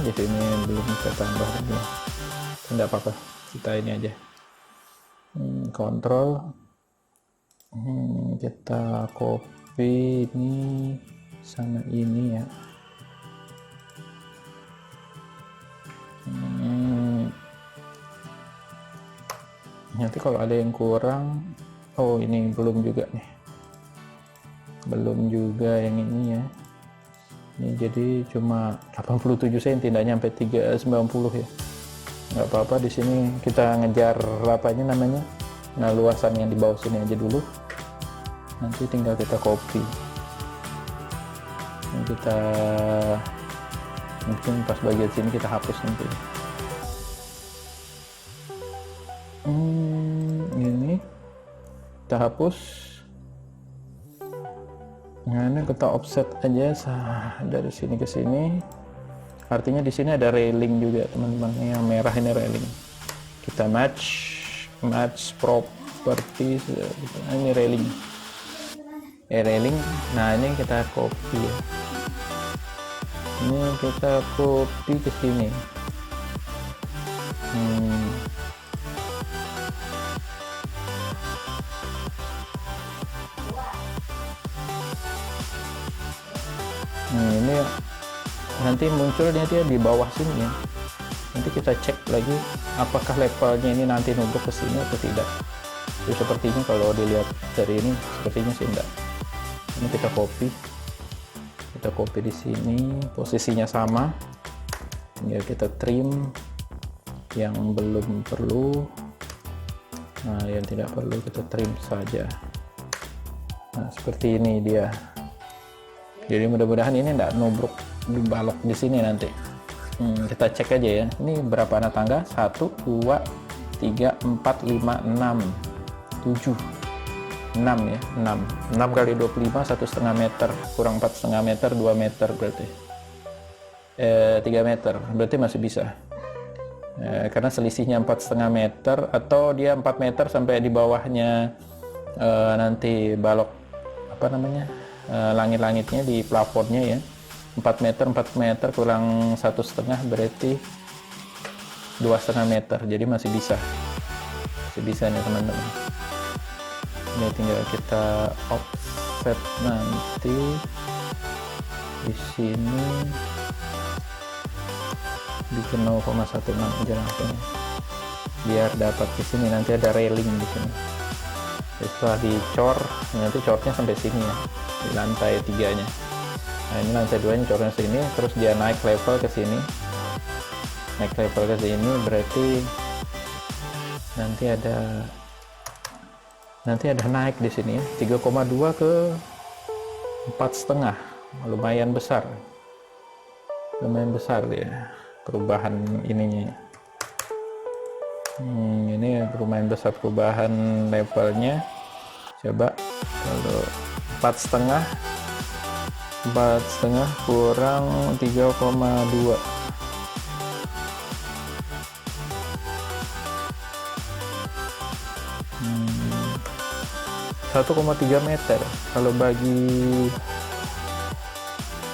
di sini belum kita tambah lagi, tidak apa-apa, kita ini aja kontrol, kita copy ini sama ini ya. Nanti kalau ada yang kurang, oh ini belum juga nih, belum juga yang ini ya. Ini jadi cuma 87 cm, tidak nyampe 390 ya. Nggak apa-apa, di sini kita ngejar apanya namanya, nah luasan yang di bawah sini aja dulu. Nanti tinggal kita copy. Ini kita mungkin pas bagian sini kita hapus nanti. Ini kita hapus. Nah ini kita offset aja dari sini ke sini. Artinya di sini ada railing juga teman-teman, yang merah ini railing. Kita match property. Nah, ini railing. Railing. Nah ini kita copy ya. Ini kita copy ke sini. Ini nanti munculnya dia di bawah sini ya. Nanti kita cek lagi apakah levelnya ini nanti nunduk ke sini atau tidak. Jadi sepertinya kalau dilihat dari ini sepertinya sih enggak. Ini kita copy di sini, posisinya sama. Tinggal kita trim yang belum perlu. Nah, yang tidak perlu kita trim saja. Nah, seperti ini dia. Jadi mudah-mudahan ini tidak nubruk di balok di sini nanti. Kita cek aja ya. Ini berapa anak tangga? 1, 2, 3, 4, 5, 6, 7, 6 ya. 6 kali 25 1,5 meter kurang 4,5 meter 2 meter berarti 3 meter berarti masih bisa. Karena selisihnya 4,5 meter atau dia 4 meter sampai di bawahnya nanti balok apa namanya, langit-langitnya di plafonnya ya. 4 meter kurang 1,5 berarti 2,5 meter, jadi masih bisa nih teman-teman. Ini tinggal kita offset nanti di sini bikin 0,16 aja langsung biar dapat di sini. Nanti ada railing di sini. Setelah dicor, nanti cornya sampai sini ya, di lantai 3-nya. Nah ini lantai 2-nya cornya sini, terus dia naik level ke sini. Naik level ke sini berarti nanti ada naik di sini ya, 3,2 ke 4,5. Lumayan besar dia perubahan ininya. Ini lumayan besar perubahan levelnya. Coba kalau 4,5 kurang 3,2, 1,3 meter. Kalau bagi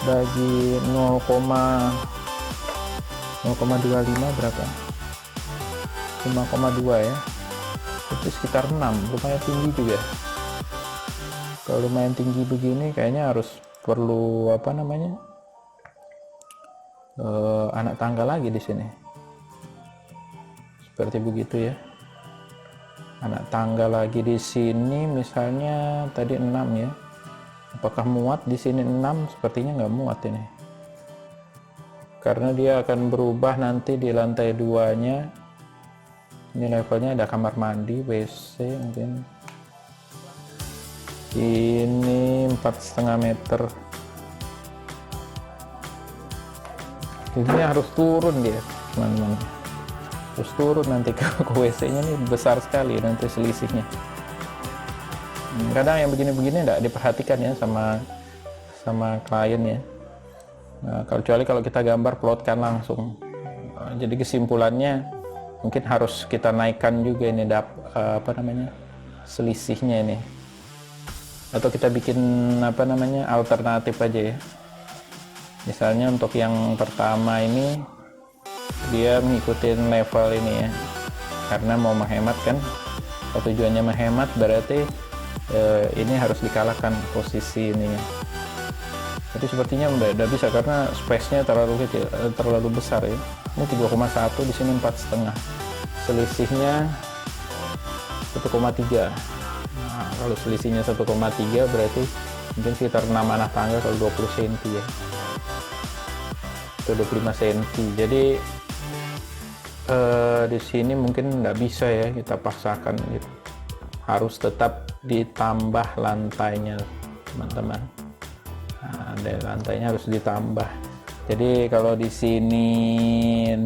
0,25 berapa? 5,2 ya, itu sekitar 6. Lumayan tinggi juga. Kalau lumayan tinggi begini kayaknya harus perlu apa namanya, anak tangga lagi di sini. Seperti begitu ya. Anak tangga lagi di sini misalnya tadi 6 ya. Apakah muat di sini 6? Sepertinya nggak muat ini. Karena dia akan berubah nanti di lantai 2-nya. Ini levelnya ada kamar mandi, WC mungkin. Ini 4,5 meter. Ini harus turun dia, teman-teman. Terus turun nanti ke WC-nya nih, besar sekali nanti selisihnya. Kadang yang begini-begini tidak diperhatikan ya sama klien ya. Nah, kecuali kalau kita gambar plotkan langsung. Jadi kesimpulannya mungkin harus kita naikkan juga ini apa namanya, selisihnya ini. Atau kita bikin apa namanya, alternatif aja ya. Misalnya untuk yang pertama ini dia mengikuti level ini ya, karena mau menghemat kan. Kalau tujuannya menghemat berarti ini harus dikalahkan posisi ini ya. Jadi sepertinya udah bisa karena space-nya terlalu kecil, terlalu besar ya. Ini 3,1, di sini 4,5. Selisihnya 1,3. Nah, kalau selisihnya 1,3 berarti mungkin sekitar 6 anak tangga kalau 20 cm ya. Itu 25 cm. Jadi di sini mungkin nggak bisa ya kita paksakan gitu. Harus tetap ditambah lantainya, teman-teman. Nah, lantainya harus ditambah. Jadi kalau di sini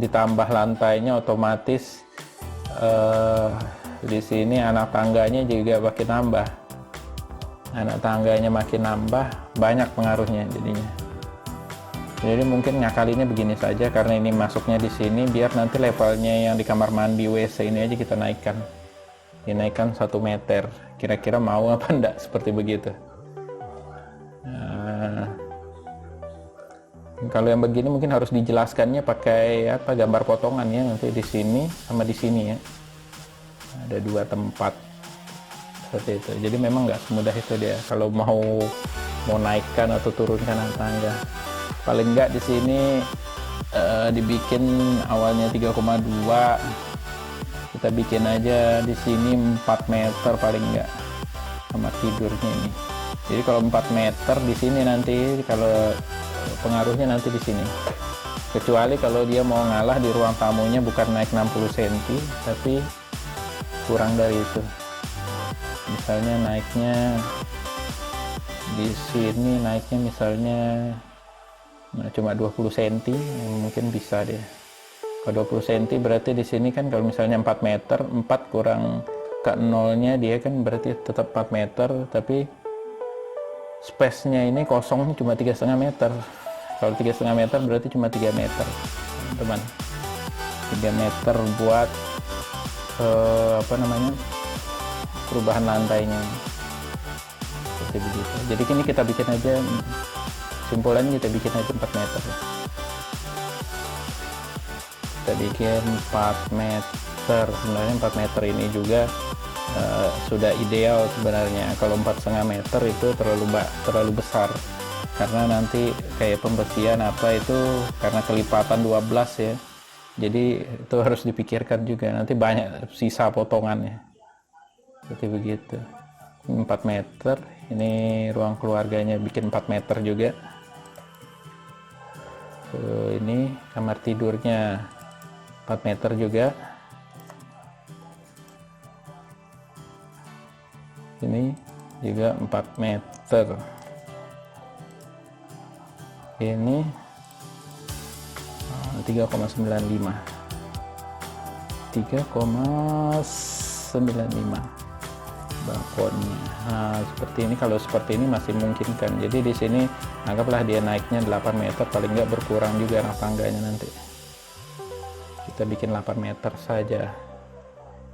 ditambah lantainya, otomatis di sini anak tangganya juga makin nambah. Anak tangganya makin nambah, banyak pengaruhnya jadinya. Jadi mungkin ngakalinnya begini saja, karena ini masuknya di sini, biar nanti levelnya yang di kamar mandi WC ini aja kita naikkan. Dinaikkan 1 meter. Kira-kira mau apa enggak seperti begitu. Nah, kalau yang begini mungkin harus dijelaskannya pakai apa, gambar potongan ya, nanti di sini sama di sini ya. Ada 2 tempat seperti itu. Jadi memang nggak semudah itu dia kalau mau naikkan atau turunkan tangga. Paling nggak di sini dibikin awalnya 3,2, kita bikin aja di sini 4 meter paling nggak kamar tidurnya ini. Jadi kalau 4 meter di sini nanti, kalau pengaruhnya nanti di sini. Kecuali kalau dia mau ngalah di ruang tamunya, bukan naik 60 cm tapi kurang dari itu. Misalnya naiknya di sini, naiknya misalnya cuma 20 cm, mungkin bisa deh. Kalau 20 cm berarti di sini kan kalau misalnya 4 meter, 4 kurang ke 0-nya dia kan berarti tetap 4 meter, tapi space-nya ini kosong cuma 3,5 meter. Kalau 3,5 meter berarti cuma 3 meter, teman. 3 meter buat apa namanya, perubahan lantainya. Seperti begitu. Jadi ini kita bikin aja, simpulannya kita bikin aja 4 meter. Kita bikin 4 meter. Sebenarnya 4 meter ini juga sudah ideal sebenarnya. Kalau 4,5 meter itu terlalu besar, karena nanti kayak pembersihan apa itu karena kelipatan 12 ya, jadi itu harus dipikirkan juga, nanti banyak sisa potongannya seperti begitu. 4 meter ini ruang keluarganya, bikin 4 meter juga. Ini kamar tidurnya 4 meter juga. Ini juga 4 meter. Ini 3,95. 3,95 balkonnya. Nah, seperti ini. Kalau seperti ini masih memungkinkan. Jadi di sini anggaplah dia naiknya 8 meter, paling nggak berkurang juga anak tangganya nanti. Kita bikin 8 meter saja.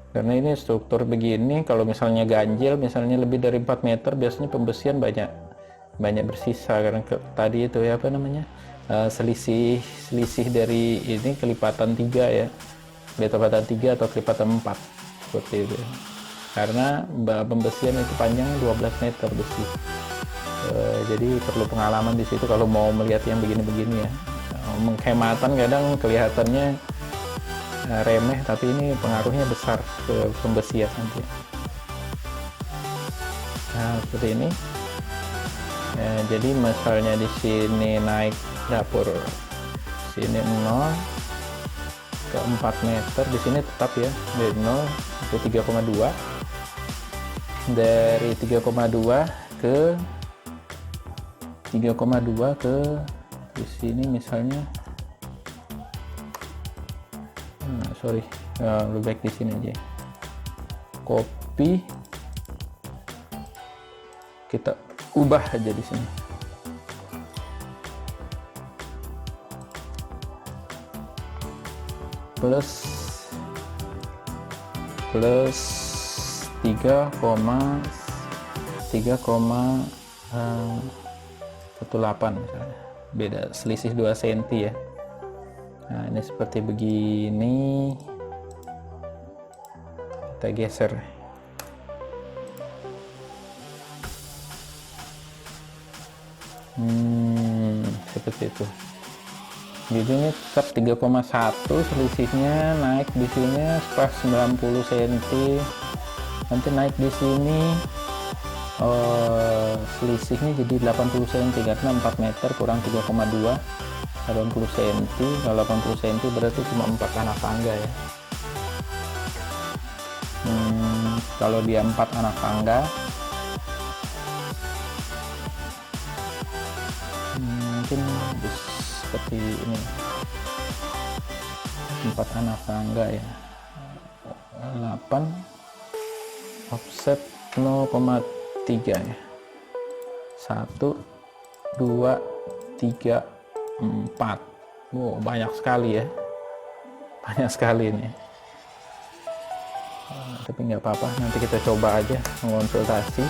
Karena ini struktur begini, kalau misalnya ganjil, misalnya lebih dari 4 meter, biasanya pembersihan banyak bersisa, karena tadi itu ya apa namanya, selisih dari ini kelipatan 3 ya, kelipatan 3 atau kelipatan 4 seperti itu. Karena pembersihan itu panjang 12 meter besi. Jadi perlu pengalaman di situ kalau mau melihat yang begini-begini ya. Penghematan kadang kelihatannya remeh, tapi ini pengaruhnya besar ke pembesian nanti. Nah, seperti ini. Jadi misalnya di sini naik dapur sini 0 ke 4 meter, di sini tetap ya dari 0 ke 3,2, dari 3,2 ke 3,2 ke di sini misalnya lebih baik di sini aja, copy, kita ubah aja di sini. Plus 3,18 misalnya, beda selisih 2 cm ya. Nah, ini seperti begini, kita geser. Seperti itu. Jadi ini tetap 3,1 selisihnya, naik di sini pas 90 cm, nanti naik di sini selisihnya jadi 80 cm karena 4 meter kurang 3,2, 80 cm. Kalau 80 cm berarti cuma 4 anak tangga ya. Kalau dia 4 anak tangga, mungkin seperti ini, 4 anak tangga ya, 8 offset 0,3 ya, 1 2 3 4. Wow, banyak sekali ya, banyak sekali ini. Tapi nggak apa-apa, nanti kita coba aja mengonsultasi.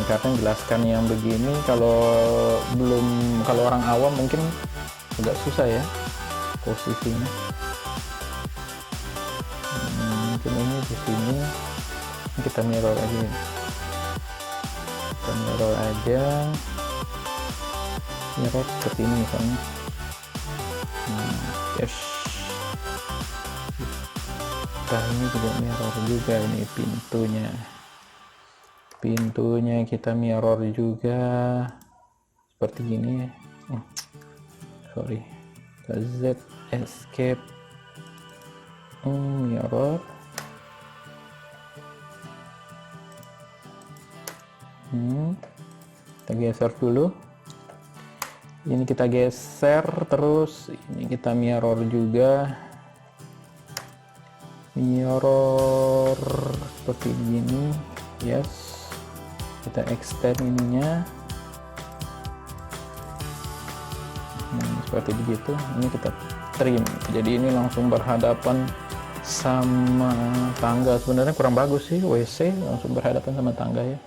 Karena jelaskan yang begini kalau orang awam mungkin agak susah ya posisinya. Mungkin ini di sini kita mirror aja, mirror seperti ini misalnya. Yes, nah ini juga mirror juga, ini pintunya kita mirror juga seperti gini ya. Z escape, mirror, kita geser dulu, ini kita geser, terus ini kita mirror juga, mirror seperti ini. Yes, kita extend ininya seperti begitu. Ini kita trim, jadi ini langsung berhadapan sama tangga. Sebenarnya kurang bagus sih WC langsung berhadapan sama tangga ya,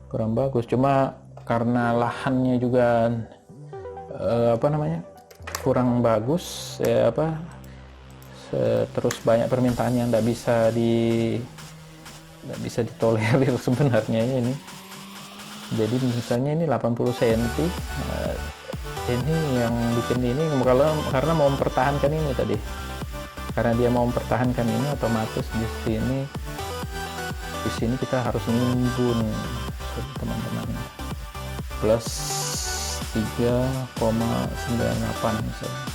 kurang bagus. Cuma karena lahannya juga kurang bagus ya, terus banyak permintaan yang nggak bisa ditolerir sebenarnya ini. Jadi misalnya ini 80 cm, ini yang bikin ini karena mau mempertahankan ini tadi, karena dia mau mempertahankan ini, otomatis di sini kita harus nimbun teman-teman, plus 3,98 misalnya.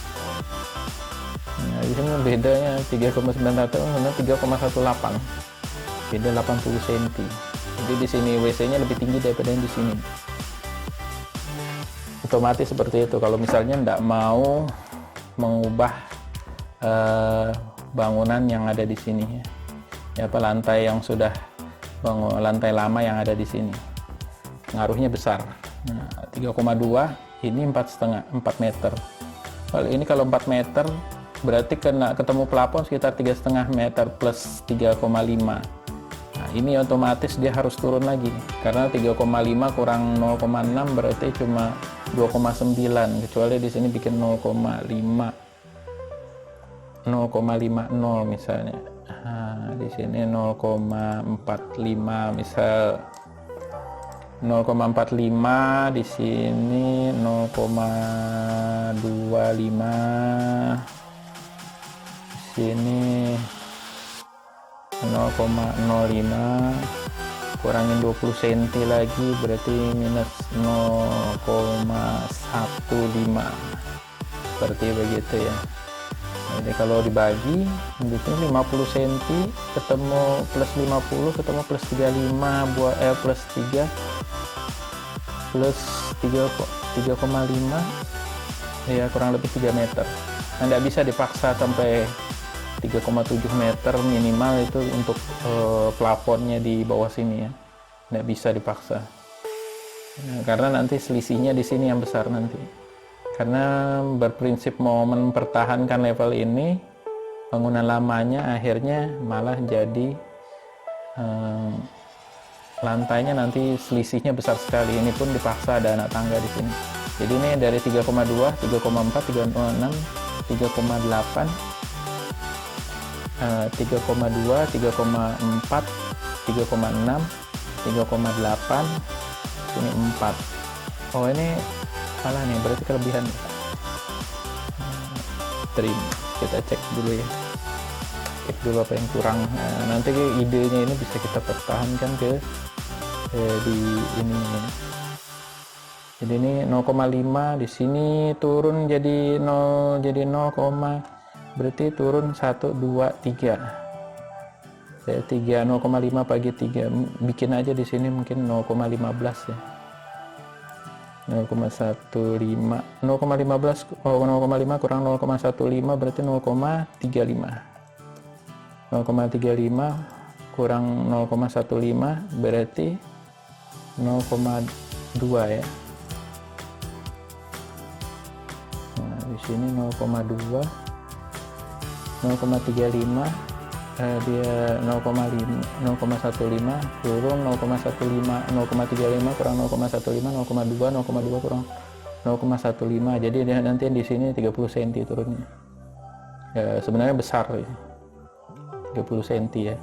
Nah, di sini bedanya 3,98 sama 3,18, beda 80 cm. Jadi di sini WC-nya lebih tinggi daripada yang di sini. Otomatis seperti itu. Kalau misalnya tidak mau mengubah bangunan yang ada di sini ya, lantai yang sudah lantai lama yang ada di sini, pengaruhnya besar. Nah, 3,2 ini 4 meter. Kalau 4 meter berarti ketemu plafon sekitar 3,5 meter plus 3,5. Nah, ini otomatis dia harus turun lagi, karena 3,5 kurang 0,6 berarti cuma 2,9, kecuali di sini bikin 0,50 misalnya. Nah, di sini 0,45 misal 0,45, di sini 0,25, di sini 0,05, kurangin 20 cm lagi berarti minus 0,15, seperti begitu ya. Jadi kalau dibagi di sini 50 cm ketemu plus 50 ketemu plus 35 buat plus 3 plus 3,5 ya, kurang lebih 3 meter. Nah, tidak bisa dipaksa sampai 3,7 meter minimal itu untuk plafonnya di bawah sini ya, tidak bisa dipaksa. Nah, karena nanti selisihnya di sini yang besar nanti. Karena berprinsip mau mempertahankan level ini, bangunan lamanya akhirnya malah jadi lantainya nanti selisihnya besar sekali. Ini pun dipaksa ada anak tangga di sini. Jadi ini dari 3,2, 3,4, 3,6, 3,8, 3,2, 3,4, 3,6, 3,8, ini 4. Oh, ini salah nih, berarti kelebihan. Trim, kita cek dulu ya, cek dulu apa yang kurang. Nah, nanti idenya ini bisa kita pertahankan ke di ini. Jadi ini 0,5, di sini turun jadi 0, jadi 0, berarti turun 1, 2, 3. Saya 3, 0,5 bagi 3, bikin aja di sini mungkin 0,15 ya. 0,15, 0,15, 0,5 kurang 0,15 berarti 0,35. 0,35 kurang 0,15 berarti 0,2 ya. Nah, di sini 0,2, 0,35, dia 0,15 turun 0,15, 0,35 kurang 0,15, 0,2, 0,2 kurang 0,15, jadi dia nanti di sini 30 cm turunnya ya, sebenarnya besar ya, 30 cm ya.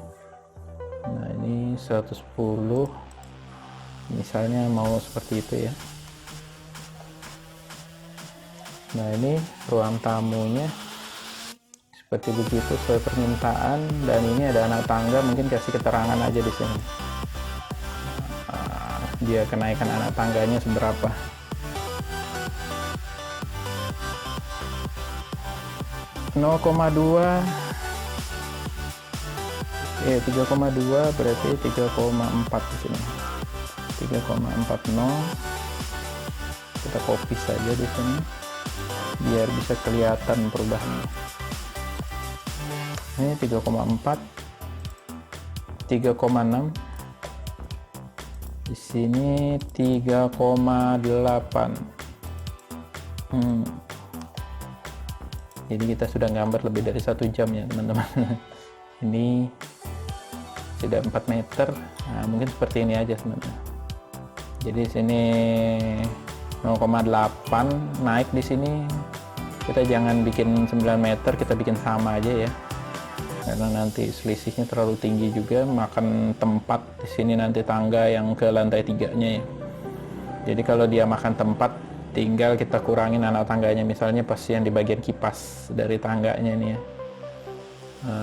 Nah, ini 110 misalnya mau seperti itu ya. Nah, ini ruang tamunya seperti begitu sesuai permintaan, dan ini ada anak tangga, mungkin kasih keterangan aja di sini dia kenaikan anak tangganya seberapa. Nol koma 3,2 berarti 3,4 di sini. 3,40 kita copy saja di sini biar bisa kelihatan perubahannya. Ini 3,4, 3,6, di sini 3,8. Jadi kita sudah gambar lebih dari 1 jam ya teman-teman. Ini sudah 4 meter. Nah, mungkin seperti ini aja sebenarnya. Jadi sini 0,8 naik, di sini kita jangan bikin 9 meter, kita bikin sama aja ya. Karena nanti selisihnya terlalu tinggi juga, makan tempat di sini nanti tangga yang ke lantai 3-nya ya. Jadi kalau dia makan tempat, tinggal kita kurangin anak tangganya, misalnya pas yang di bagian kipas dari tangganya nih ya.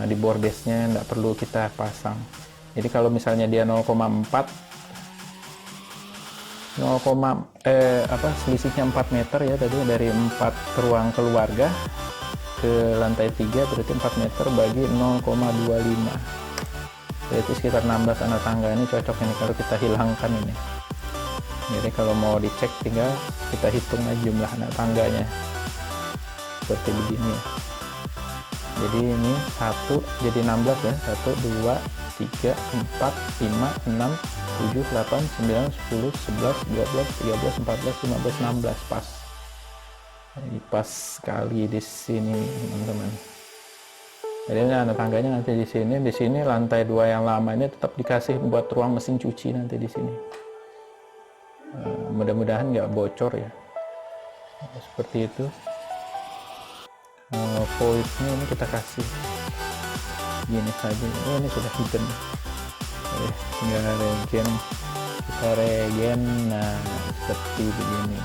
Di bordesnya nggak perlu kita pasang. Jadi kalau misalnya dia 0,4, selisihnya 4 meter ya tadi, dari 4 ruang keluarga ke lantai 3 berarti 4 meter bagi 0,25, berarti sekitar 16 anak tangga. Ini cocok ini kalau kita hilangkan ini. Jadi kalau mau dicek tinggal kita hitung aja jumlah anak tangganya seperti begini ya. Jadi ini 1 jadi 16 ya, 1, 2, 3, 4, 5, 6, 7, 8, 9, 10, 11, 12, 13, 14, 15, 16 pas. Ini pas sekali di sini teman-teman. Jadi ini anak tangganya nanti di sini. Di sini lantai 2 yang lama ini tetap dikasih buat ruang mesin cuci nanti di sini. Mudah-mudahan nggak bocor ya. Seperti itu. Voidnya ini kita kasih Gini saja. Oh, ini sudah hidden. Tinggal regen, kita regen. Nah, seperti begini.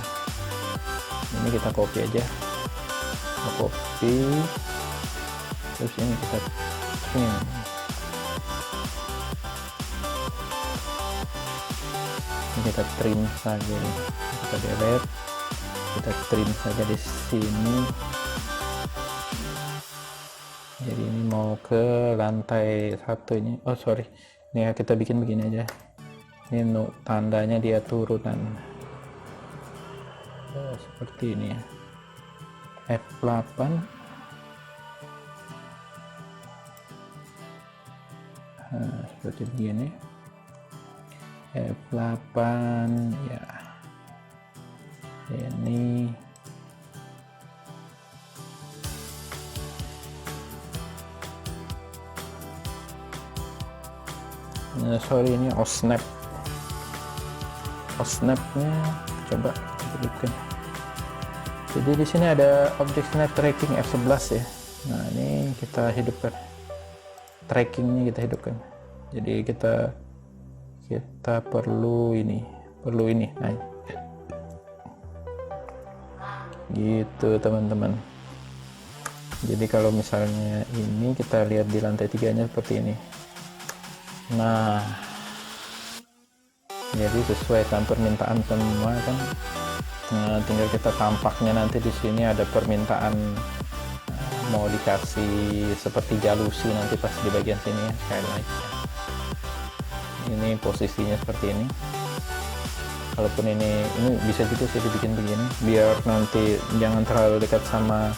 Ini kita copy aja, kita copy, terus ini kita trim. Ini kita trim saja, kita delete, kita trim saja di sini. Jadi ini mau ke lantai satu ini. Oh sorry, ini ya kita bikin begini aja. Ini tandanya dia turunan. Seperti ini ya. F8. Nah, seperti begini. F8 ya. Ini sorry, ini osnap. Osnapnya coba hidupkan. Jadi di sini ada objek snap tracking F11 ya. Nah, ini kita hidupkan. Trackingnya kita hidupkan. Jadi kita perlu ini. Nah, gitu teman-teman. Jadi kalau misalnya ini kita lihat di lantai 3-nya seperti ini. Nah, jadi sesuai dengan permintaan semua kan. Nah, tinggal kita tampaknya nanti di sini ada permintaan mau dikasih seperti jalusi nanti pas di bagian sini ya, skylight. Ini posisinya seperti ini. Kalaupun ini bisa juga sih dibikin begini biar nanti jangan terlalu dekat sama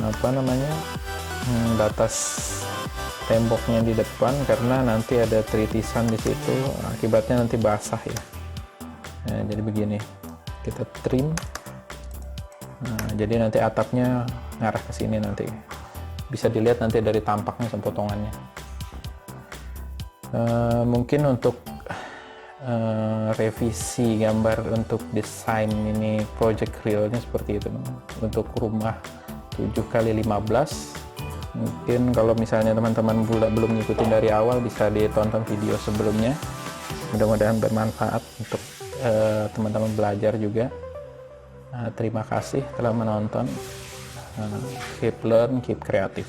apa namanya batas temboknya di depan, karena nanti ada tritisan di situ, akibatnya nanti basah ya. Nah, jadi begini kita trim. Nah, jadi nanti atapnya ngarah ke sini, nanti bisa dilihat nanti dari tampaknya potongannya. Mungkin untuk revisi gambar untuk desain ini project realnya seperti itu untuk rumah 7x15. Mungkin kalau misalnya teman-teman belum ngikutin dari awal, bisa ditonton video sebelumnya. Mudah-mudahan bermanfaat untuk teman-teman belajar juga. Terima kasih telah menonton. Keep learn, keep creative.